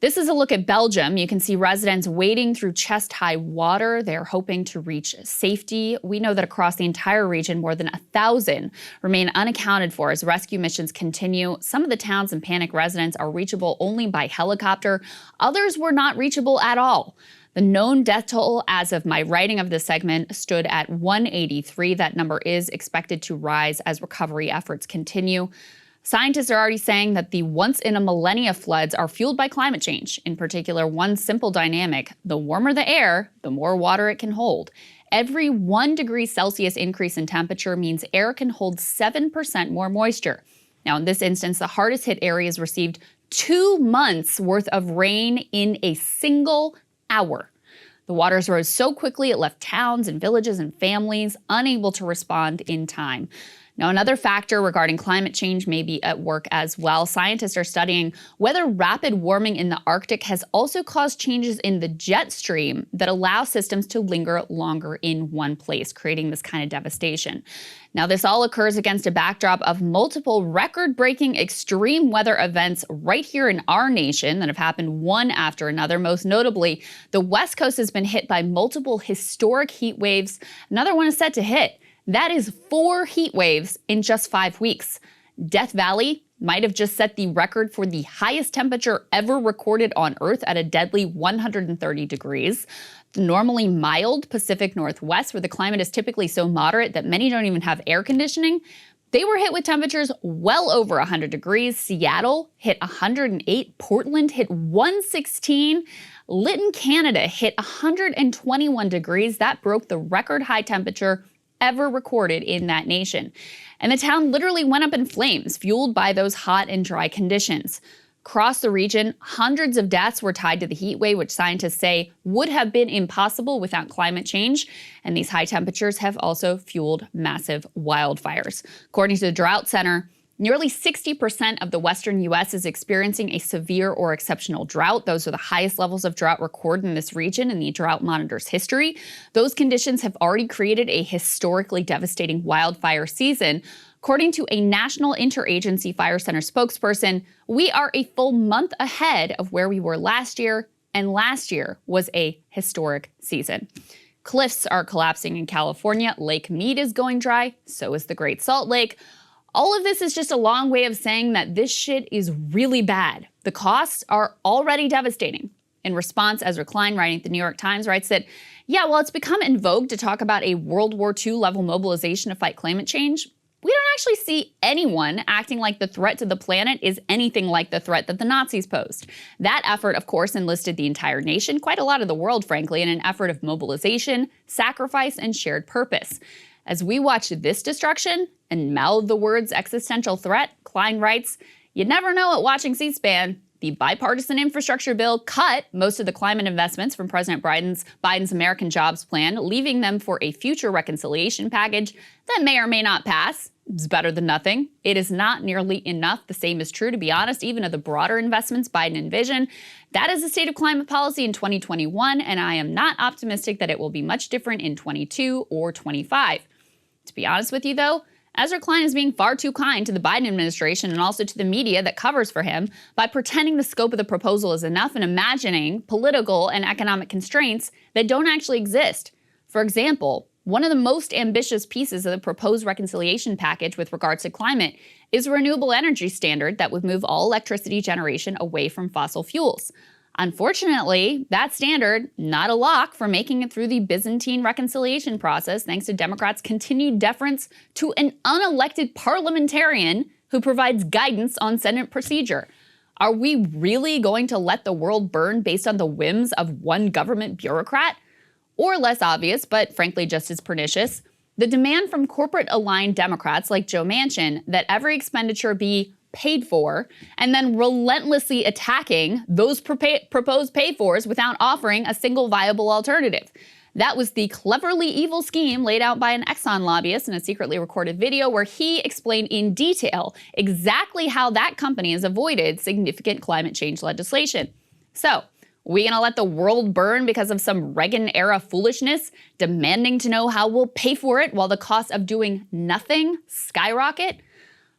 This is a look at Belgium. You can see residents wading through chest-high water. They're hoping to reach safety. We know that across the entire region, more than 1,000 remain unaccounted for as rescue missions continue. Some of the towns and panicked residents are reachable only by helicopter. Others were not reachable at all. The known death toll as of my writing of this segment stood at 183. That number is expected to rise as recovery efforts continue. Scientists are already saying that the once-in-a-millennia floods are fueled by climate change. In particular, one simple dynamic: the warmer the air, the more water it can hold. Every 1 degree Celsius increase in temperature means air can hold 7% more moisture. Now, in this instance, the hardest hit areas received 2 months worth of rain in a single hour. The waters rose so quickly it left towns and villages and families unable to respond in time. Now, another factor regarding climate change may be at work as well. Scientists are studying whether rapid warming in the Arctic has also caused changes in the jet stream that allow systems to linger longer in one place, creating this kind of devastation. Now, this all occurs against a backdrop of multiple record-breaking extreme weather events right here in our nation that have happened one after another. Most notably, the West Coast has been hit by multiple historic heat waves. Another one is set to hit. That is 4 heat waves in just 5 weeks. Death Valley might have just set the record for the highest temperature ever recorded on Earth at a deadly 130 degrees. The normally mild Pacific Northwest, where the climate is typically so moderate that many don't even have air conditioning, they were hit with temperatures well over 100 degrees. Seattle hit 108. Portland hit 116. Lytton, Canada hit 121 degrees. That broke the record high temperature ever recorded in that nation. And the town literally went up in flames, fueled by those hot and dry conditions. Across the region, hundreds of deaths were tied to the heat wave, which scientists say would have been impossible without climate change. And these high temperatures have also fueled massive wildfires. According to the Drought Center, nearly 60% of the western U.S. is experiencing a severe or exceptional drought. Those are the highest levels of drought recorded in this region in the Drought Monitor's history. Those conditions have already created a historically devastating wildfire season. According to a National Interagency Fire Center spokesperson, we are a full month ahead of where we were last year, and last year was a historic season. Cliffs are collapsing in California. Lake Mead is going dry. So is the Great Salt Lake. All of this is just a long way of saying that this shit is really bad. The costs are already devastating. In response, Ezra Klein, writing at the New York Times, writes that, yeah, well, it's become in vogue to talk about a World War II level mobilization to fight climate change. We don't actually see anyone acting like the threat to the planet is anything like the threat that the Nazis posed. That effort, of course, enlisted the entire nation, quite a lot of the world, frankly, in an effort of mobilization, sacrifice, and shared purpose. As we watch this destruction and mouth the words existential threat, Klein writes, "You never know at watching C-SPAN. The bipartisan infrastructure bill cut most of the climate investments from President Biden's American Jobs Plan, leaving them for a future reconciliation package that may or may not pass. It's better than nothing. It is not nearly enough. The same is true, to be honest, even of the broader investments Biden envisioned. That is the state of climate policy in 2021, and I am not optimistic that it will be much different in 22 or 25. To be honest with you, though, Ezra Klein is being far too kind to the Biden administration and also to the media that covers for him by pretending the scope of the proposal is enough and imagining political and economic constraints that don't actually exist. For example, one of the most ambitious pieces of the proposed reconciliation package with regards to climate is a renewable energy standard that would move all electricity generation away from fossil fuels. Unfortunately, that standard, not a lock for making it through the Byzantine reconciliation process thanks to Democrats' continued deference to an unelected parliamentarian who provides guidance on Senate procedure. Are we really going to let the world burn based on the whims of one government bureaucrat? Or less obvious, but frankly just as pernicious, the demand from corporate-aligned Democrats like Joe Manchin that every expenditure be paid for, and then relentlessly attacking those proposed pay-fors without offering a single viable alternative. That was the cleverly evil scheme laid out by an Exxon lobbyist in a secretly recorded video where he explained in detail exactly how that company has avoided significant climate change legislation. So, we gonna let the world burn because of some Reagan-era foolishness, demanding to know how we'll pay for it while the cost of doing nothing skyrocket?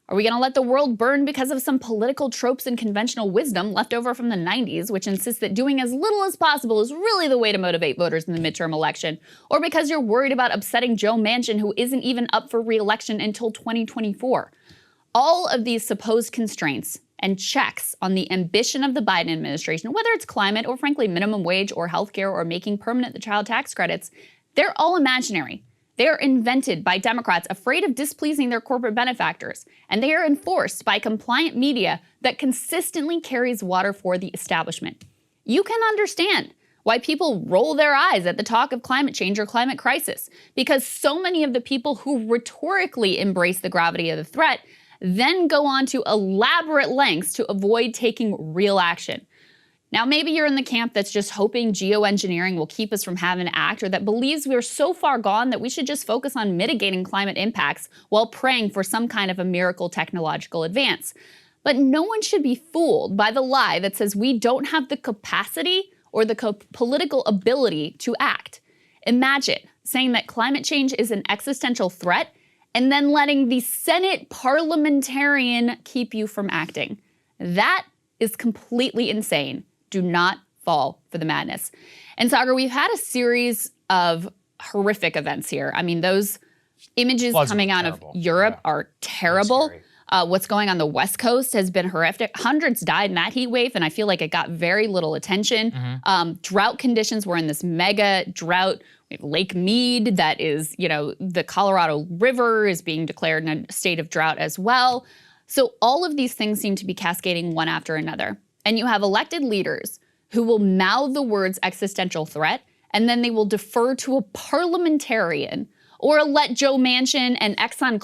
Are we gonna let the world burn because of some political tropes and conventional wisdom left over from the 90s, which insists that doing as little as possible is really the way to motivate voters in the midterm election? Or because you're worried about upsetting Joe Manchin, who isn't even up for re-election until 2024? All of these supposed constraints and checks on the ambition of the Biden administration, whether it's climate or frankly minimum wage or healthcare or making permanent the child tax credits, they're all imaginary. They are invented by Democrats afraid of displeasing their corporate benefactors, and they are enforced by compliant media that consistently carries water for the establishment. You can understand why people roll their eyes at the talk of climate change or climate crisis, because so many of the people who rhetorically embrace the gravity of the threat then go on to elaborate lengths to avoid taking real action. Now, maybe you're in the camp that's just hoping geoengineering will keep us from having to act, or that believes we're so far gone that we should just focus on mitigating climate impacts while praying for some kind of a miracle technological advance. But no one should be fooled by the lie that says we don't have the capacity or the political ability to act. Imagine saying that climate change is an existential threat and then letting the Senate parliamentarian keep you from acting. That is completely insane. Do not fall for the madness. And Saagar, we've had a series of horrific events here. I mean, those images coming out of Europe are terrible. What's going on the West Coast has been horrific. Hundreds died in that heat wave, and I feel like it got very little attention. Drought conditions, we're in this mega drought. We have Lake Mead that is, the Colorado River is being declared in a state of drought as well. So all of these things seem to be cascading one after another. And you have elected leaders who will mouth the words existential threat, and then they will defer to a parliamentarian or let Joe Manchin and Exxon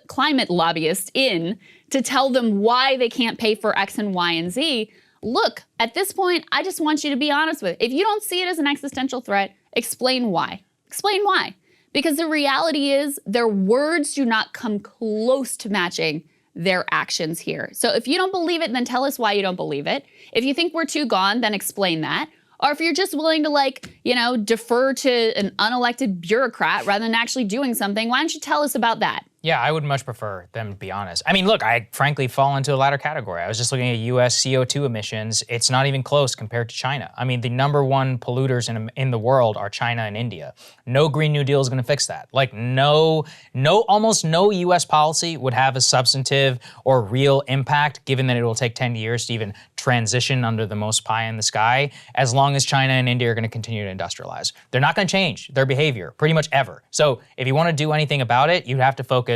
climate lobbyists in to tell them why they can't pay for X and Y and Z. Look, at this point, I just want you to be honest with it. If you don't see it as an existential threat, explain why. Explain why. Because the reality is their words do not come close to matching their actions here. So if you don't believe it, then tell us why you don't believe it. If you think we're too gone, then explain that. Or if you're just willing to defer to an unelected bureaucrat rather than actually doing something, why don't you tell us about that? Yeah, I would much prefer them to be honest. I mean, look, I frankly fall into a latter category. I was just looking at US CO2 emissions. It's not even close compared to China. I mean, the #1 polluters in the world are China and India. No Green New Deal is going to fix that. Almost no US policy would have a substantive or real impact, given that it will take 10 years to even transition under the most pie in the sky, as long as China and India are going to continue to industrialize. They're not going to change their behavior pretty much ever. So if you want to do anything about it, you'd have to focus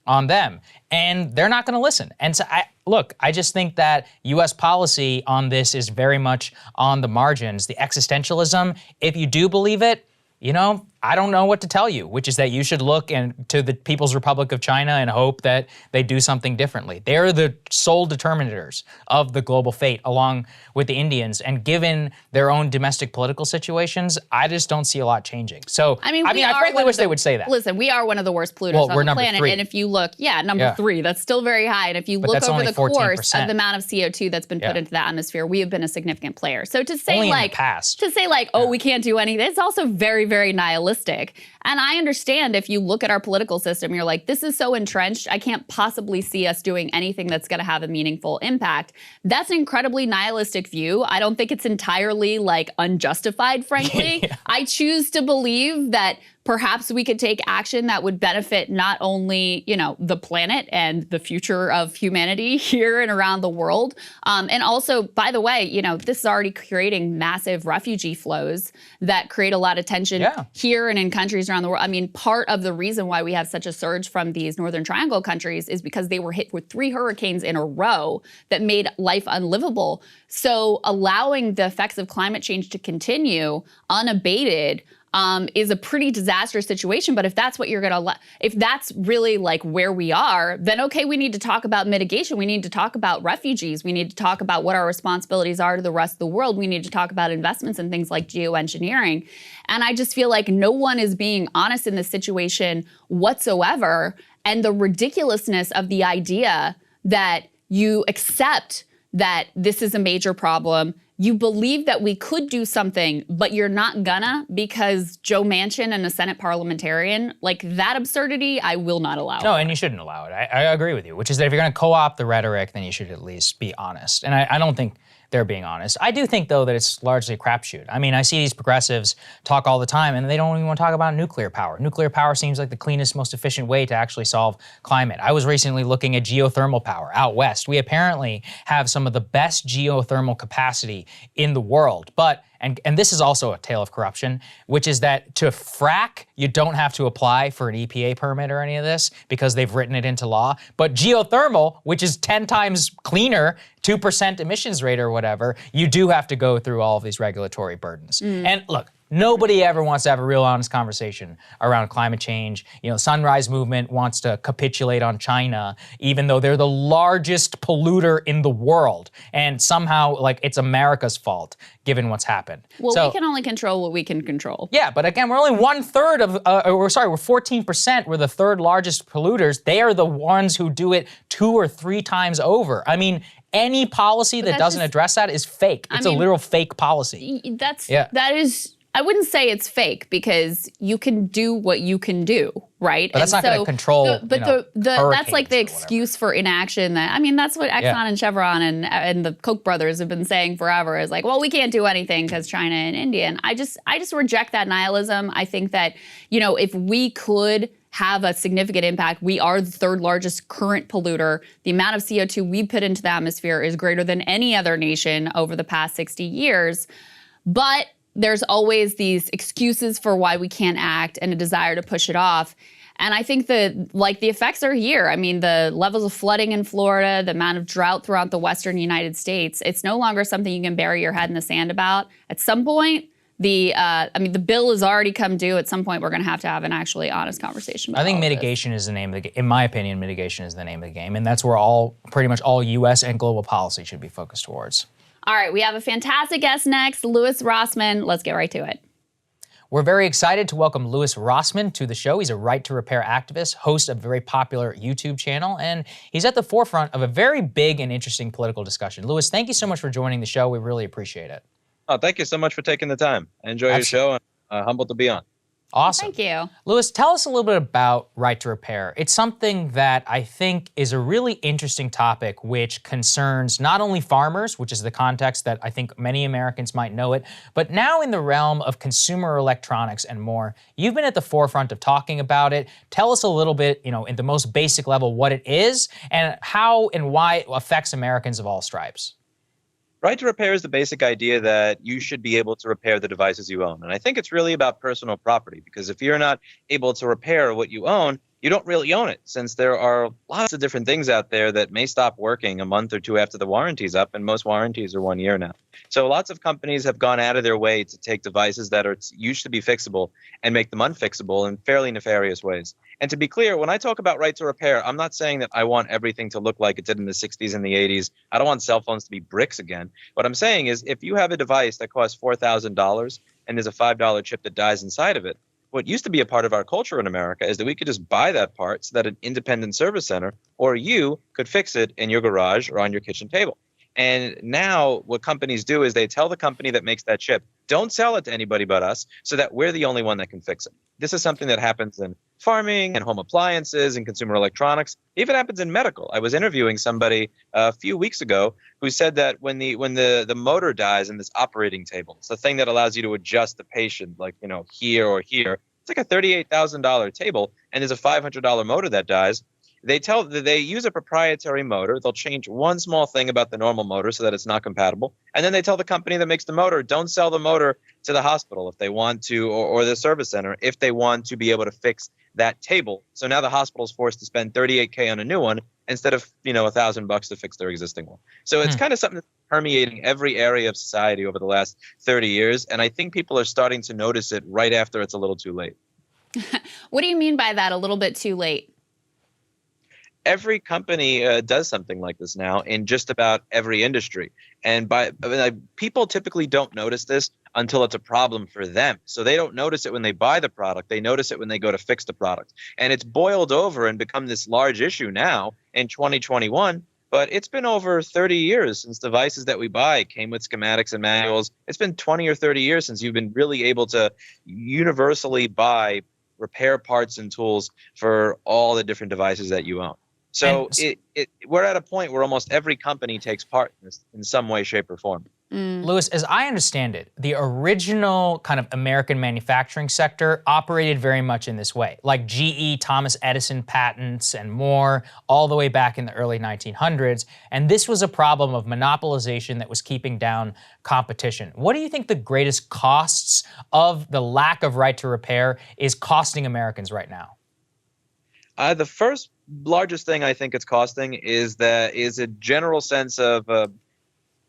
on them. And they're not going to listen. And so, I just think that U.S. policy on this is very much on the margins. The existentialism, if you do believe it, I don't know what to tell you, which is that you should look to the People's Republic of China and hope that they do something differently. They're the sole determinators of the global fate, along with the Indians. And given their own domestic political situations, I just don't see a lot changing. So, I frankly wish they would say that. Listen, we are one of the worst polluters on the planet. 3. And if you look, number 3, that's still very high. And if you look over the course of the amount of CO2 that's been put into the atmosphere, we have been a significant player. So to say we can't do anything, it's also very, very nihilistic. And I understand if you look at our political system, you're like, this is so entrenched, I can't possibly see us doing anything that's going to have a meaningful impact. That's an incredibly nihilistic view. I don't think it's entirely unjustified, frankly. I choose to believe that perhaps we could take action that would benefit not only, the planet and the future of humanity here and around the world. And also, by the way, this is already creating massive refugee flows that create a lot of tension here and in countries around the world. I mean, part of the reason why we have such a surge from these Northern Triangle countries is because they were hit with 3 hurricanes in a row that made life unlivable. So allowing the effects of climate change to continue unabated is a pretty disastrous situation. But if that's what you're gonna, if that's really like where we are, then okay, we need to talk about mitigation. We need to talk about refugees. We need to talk about what our responsibilities are to the rest of the world. We need to talk about investments in things like geoengineering. And I just feel like no one is being honest in this situation whatsoever. And the ridiculousness of the idea that you accept that this is a major problem, you believe that we could do something, but you're not gonna because Joe Manchin and a Senate parliamentarian, like that absurdity, I will not allow. No, and you shouldn't allow it. I agree with you, which is that if you're gonna co-opt the rhetoric, then you should at least be honest. And I don't think they're being honest. I do think, though, that it's largely a crapshoot. I mean, I see these progressives talk all the time, and they don't even want to talk about nuclear power. Nuclear power seems like the cleanest, most efficient way to actually solve climate. I was recently looking at geothermal power out west. We apparently have some of the best geothermal capacity in the world, but and this is also a tale of corruption, which is that to frack, you don't have to apply for an EPA permit or any of this because they've written it into law. But geothermal, which is 10 times cleaner, 2% emissions rate or whatever, you do have to go through all of these regulatory burdens. And look, nobody ever wants to have a real honest conversation around climate change. You know, Sunrise Movement wants to capitulate on China, even though they're the largest polluter in the world. And somehow, like, it's America's fault, given what's happened. Well, so, we can only control what we can control. Yeah, but again, we're only 1/3 of, we're 14%. We're the third largest polluters. They are the ones who do it 2 or 3 times over. I mean, any policy that doesn't address that is fake. It's a literal fake policy. That is, I wouldn't say it's fake because you can do what you can do, right? But that's not going to control. That's like the excuse for inaction. That I mean, that's what Exxon and Chevron and the Koch brothers have been saying forever. Is like, well, we can't do anything because China and India. And I just reject that nihilism. I think that if we could have a significant impact, we are the third largest current polluter. The amount of CO2 we put into the atmosphere is greater than any other nation over the past 60 years. But there's always these excuses for why we can't act and a desire to push it off. And I think that, like, the effects are here. I mean, the levels of flooding in Florida, the amount of drought throughout the western United States, it's no longer something you can bury your head in the sand about. At some point, the bill has already come due. At some point, we're going to have an actually honest conversation about I think mitigation is the name of the game. In my opinion, mitigation is the name of the game. And that's where pretty much all U.S. and global policy should be focused towards. All right, we have a fantastic guest next, Louis Rossmann. Let's get right to it. We're very excited to welcome Louis Rossmann to the show. He's a right to repair activist, host of a very popular YouTube channel, and he's at the forefront of a very big and interesting political discussion. Louis, thank you so much for joining the show. We really appreciate it. Oh, thank you so much for taking the time. I enjoy your show and humbled to be on. Awesome. Thank you. Louis, tell us a little bit about right to repair. It's something that I think is a really interesting topic which concerns not only farmers, which is the context that I think many Americans might know it, but now in the realm of consumer electronics and more. You've been at the forefront of talking about it. Tell us a little bit, in the most basic level, what it is and how and why it affects Americans of all stripes. Right to repair is the basic idea that you should be able to repair the devices you own. And I think it's really about personal property, because if you're not able to repair what you own, you don't really own it, since there are lots of different things out there that may stop working a month or two after the warranty's up, and most warranties are 1 year now. So lots of companies have gone out of their way to take devices that are used to be fixable and make them unfixable in fairly nefarious ways. And to be clear, when I talk about right to repair, I'm not saying that I want everything to look like it did in the 60s and the 80s. I don't want cell phones to be bricks again. What I'm saying is, if you have a device that costs $4,000 and there's a $5 chip that dies inside of it, what used to be a part of our culture in America is that we could just buy that part so that an independent service center or you could fix it in your garage or on your kitchen table. And now what companies do is they tell the company that makes that chip, don't sell it to anybody but us, so that we're the only one that can fix it. This is something that happens in farming and home appliances and consumer electronics. It even happens in medical. I was interviewing somebody a few weeks ago who said that when the motor dies in this operating table, it's the thing that allows you to adjust the patient, like, here or here. It's like a $38,000 table, and there's a $500 motor that dies. they use a proprietary motor. They'll change one small thing about the normal motor so that it's not compatible. And then they tell the company that makes the motor, don't sell the motor to the hospital if they want to, or the service center if they want to be able to fix that table. So now the hospital's forced to spend $38K on a new one instead of, $1,000 to fix their existing one. So it's kind of something that's permeating every area of society over the last 30 years. And I think people are starting to notice it right after it's a little too late. What do you mean by that, a little bit too late? Every company does something like this now in just about every industry. And people typically don't notice this until it's a problem for them. So they don't notice it when they buy the product. They notice it when they go to fix the product. And it's boiled over and become this large issue now in 2021. But it's been over 30 years since devices that we buy came with schematics and manuals. It's been 20 or 30 years since you've been really able to universally buy repair parts and tools for all the different devices that you own. So we're at a point where almost every company takes part in this in some way, shape, or form. Louis, as I understand it, the original kind of American manufacturing sector operated very much in this way, like GE, Thomas Edison patents and more, all the way back in the early 1900s. And this was a problem of monopolization that was keeping down competition. What do you think the greatest costs of the lack of right to repair is costing Americans right now? The first largest thing I think it's costing is a general sense of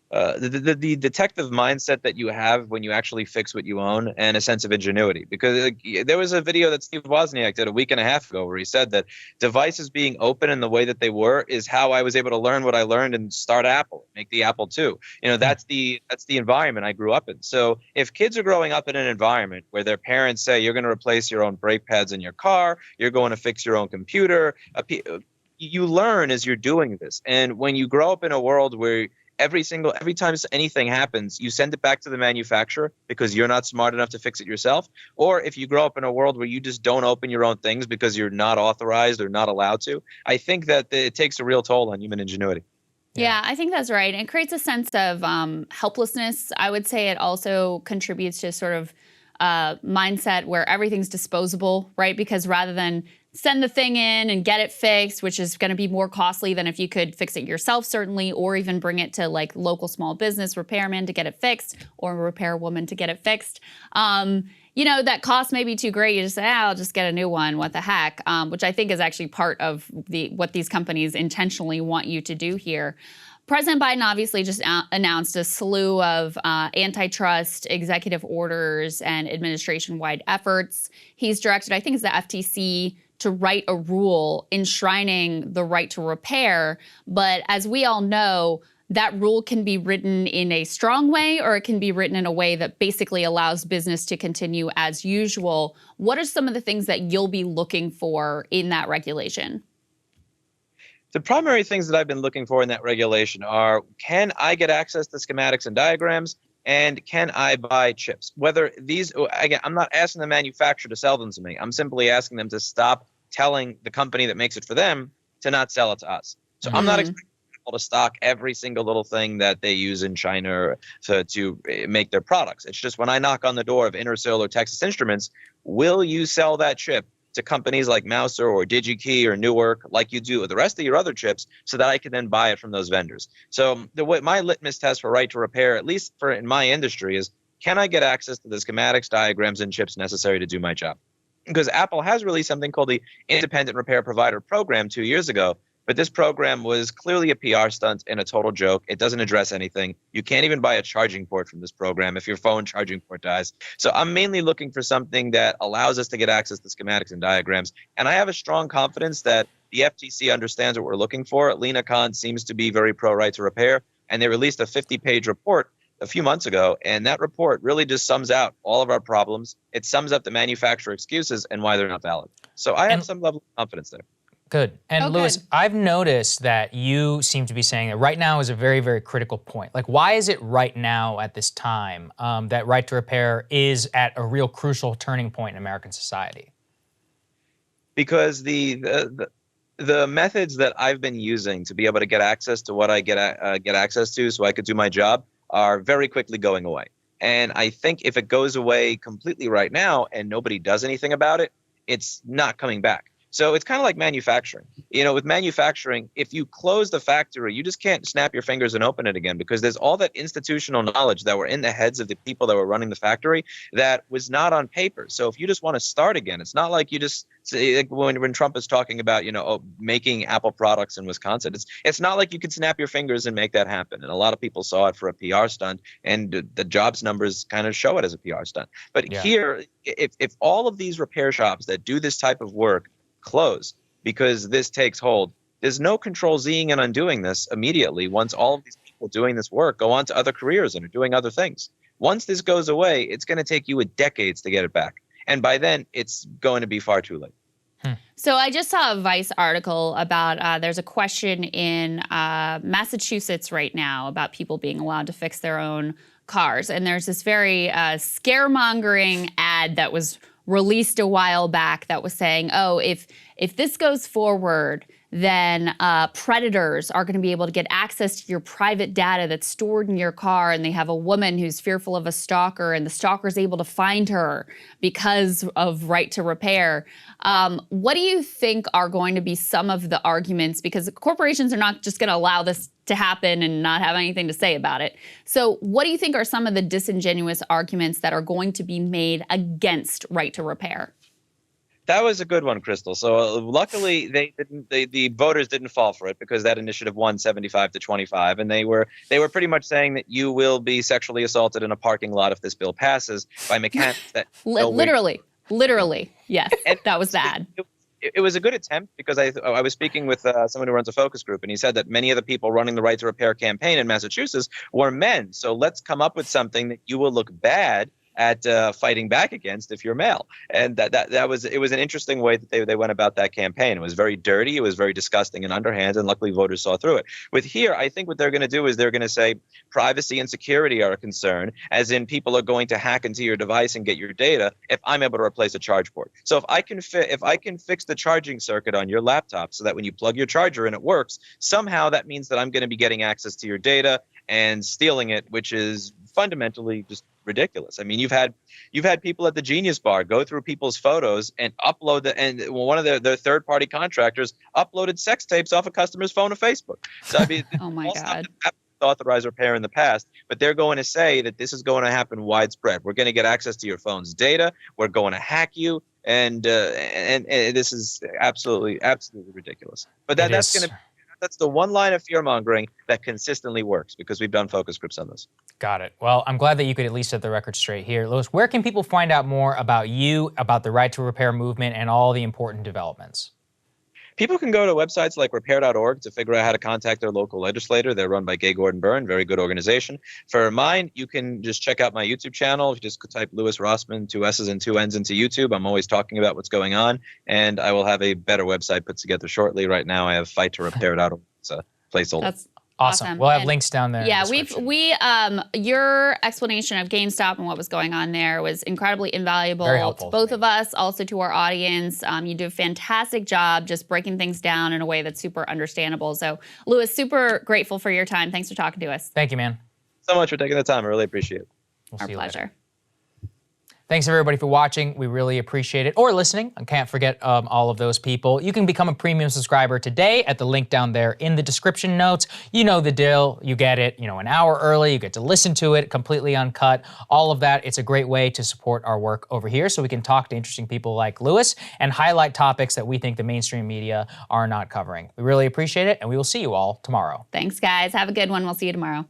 the detective mindset that you have when you actually fix what you own, and a sense of ingenuity. Because there was a video that Steve Wozniak did a week and a half ago where he said that devices being open in the way that they were is how I was able to learn what I learned and start Apple, make the Apple II. That's the environment I grew up in. So if kids are growing up in an environment where their parents say you're going to replace your own brake pads in your car, you're going to fix your own computer, you learn as you're doing this. And when you grow up in a world where every time anything happens, you send it back to the manufacturer because you're not smart enough to fix it yourself. Or if you grow up in a world where you just don't open your own things because you're not authorized or not allowed to, I think that it takes a real toll on human ingenuity. Yeah, I think that's right. It creates a sense of helplessness. I would say it also contributes to sort of mindset where everything's disposable, right? Because rather than send the thing in and get it fixed, which is going to be more costly than if you could fix it yourself, certainly, or even bring it to like local small business repairman to get it fixed, or a repairwoman to get it fixed. That cost may be too great. You just say, I'll just get a new one. What the heck? Which I think is actually part of what these companies intentionally want you to do here. President Biden obviously just announced a slew of antitrust executive orders and administration-wide efforts. He's directed, I think it's the FTC, to write a rule enshrining the right to repair. But as we all know, that rule can be written in a strong way, or it can be written in a way that basically allows business to continue as usual. What are some of the things that you'll be looking for in that regulation? The primary things that I've been looking for in that regulation are, can I get access to schematics and diagrams? And can I buy chips? Whether these, again, I'm not asking the manufacturer to sell them to me. I'm simply asking them to stop telling the company that makes it for them to not sell it to us. So I'm not expecting people to stock every single little thing that they use in China to make their products. It's just when I knock on the door of Intersil or Texas Instruments, will you sell that chip to companies like Mouser or DigiKey or Newark, like you do with the rest of your other chips, so that I can then buy it from those vendors? So my litmus test for right to repair, at least in my industry, is, can I get access to the schematics, diagrams, and chips necessary to do my job? Because Apple has released something called the Independent Repair Provider Program 2 years ago, but this program was clearly a PR stunt and a total joke. It doesn't address anything. You can't even buy a charging port from this program if your phone charging port dies. So I'm mainly looking for something that allows us to get access to schematics and diagrams. And I have a strong confidence that the FTC understands what we're looking for. Lena Khan seems to be very pro right to repair, and they released a 50-page report a few months ago, and that report really just sums out all of our problems. It sums up the manufacturer excuses and why they're not valid. So I have some level of confidence there. Good. And Louis, I've noticed that you seem to be saying that right now is a very, very critical point. Like, why is it right now at this time that right to repair is at a real crucial turning point in American society? Because the methods that I've been using to be able to get access to what I get access to so I could do my job are very quickly going away. And I think if it goes away completely right now and nobody does anything about it, it's not coming back. So it's kind of like manufacturing. With manufacturing, if you close the factory, you just can't snap your fingers and open it again, because there's all that institutional knowledge that were in the heads of the people that were running the factory that was not on paper. So if you just want to start again, it's not like you just like when Trump is talking about, making Apple products in Wisconsin, it's not like you can snap your fingers and make that happen. And a lot of people saw it for a PR stunt, and the jobs numbers kind of show it as a PR stunt. But here, if all of these repair shops that do this type of work close because this takes hold, there's no control Zing and undoing this immediately once all of these people doing this work go on to other careers and are doing other things. Once this goes away, it's going to take you decades to get it back. And by then, it's going to be far too late. So I just saw a Vice article about there's a question in Massachusetts right now about people being allowed to fix their own cars. And there's this very scaremongering ad that was released a while back that was saying, oh, if this goes forward, then predators are going to be able to get access to your private data that's stored in your car, and they have a woman who's fearful of a stalker, and the stalker is able to find her because of right to repair. What do you think are going to be some of the arguments? Because corporations are not just going to allow this to happen and not have anything to say about it. So what do you think are some of the disingenuous arguments that are going to be made against right to repair? That was a good one, Krystal. So luckily, the voters didn't fall for it, because that initiative won 75-25, and they were pretty much saying that you will be sexually assaulted in a parking lot if this bill passes by mechanics that literally, yes, that was bad. It was a good attempt, because I was speaking with someone who runs a focus group, and he said that many of the people running the Right to Repair campaign in Massachusetts were men. So let's come up with something that you will look bad at fighting back against if you're male. And it was an interesting way that they went about that campaign. It was very dirty, it was very disgusting and underhand, and luckily voters saw through it. With here, I think what they're going to do is they're going to say privacy and security are a concern, as in people are going to hack into your device and get your data if I'm able to replace a charge port. So if I can fix the charging circuit on your laptop so that when you plug your charger in it works, somehow that means that I'm going to be getting access to your data and stealing it, which is fundamentally just ridiculous. I mean, you've had people at the Genius Bar go through people's photos and upload and one of their third-party contractors uploaded sex tapes off a customer's phone to Facebook. So I mean, oh my God. Authorized repair in the past, but they're going to say that this is going to happen widespread. We're going to get access to your phone's data. We're going to hack you, and this is absolutely ridiculous. But that's the one line of fear-mongering that consistently works, because we've done focus groups on this. Got it. Well, I'm glad that you could at least set the record straight here. Louis, where can people find out more about you, about the Right to Repair movement, and all the important developments? People can go to websites like repair.org to figure out how to contact their local legislator. They're run by Gay Gordon Byrne, very good organization. For mine, you can just check out my YouTube channel. If you just type Louis Rossmann, 2 S's and 2 N's into YouTube. I'm always talking about what's going on, and I will have a better website put together shortly. Right now, I have fight-to-repair.org. It's a placeholder. That's awesome. We'll have links down there. Yeah, your explanation of GameStop and what was going on there was incredibly invaluable to both of us, also to our audience. You do a fantastic job just breaking things down in a way that's super understandable. So, Louis, super grateful for your time. Thanks for talking to us. Thank you, man. So much for taking the time. I really appreciate it. Our pleasure. Later. Thanks, everybody, for watching. We really appreciate it. Or listening. I can't forget all of those people. You can become a premium subscriber today at the link down there in the description notes. You know the deal. You get it, an hour early. You get to listen to it completely uncut. All of that. It's a great way to support our work over here so we can talk to interesting people like Louis and highlight topics that we think the mainstream media are not covering. We really appreciate it, and we will see you all tomorrow. Thanks, guys. Have a good one. We'll see you tomorrow.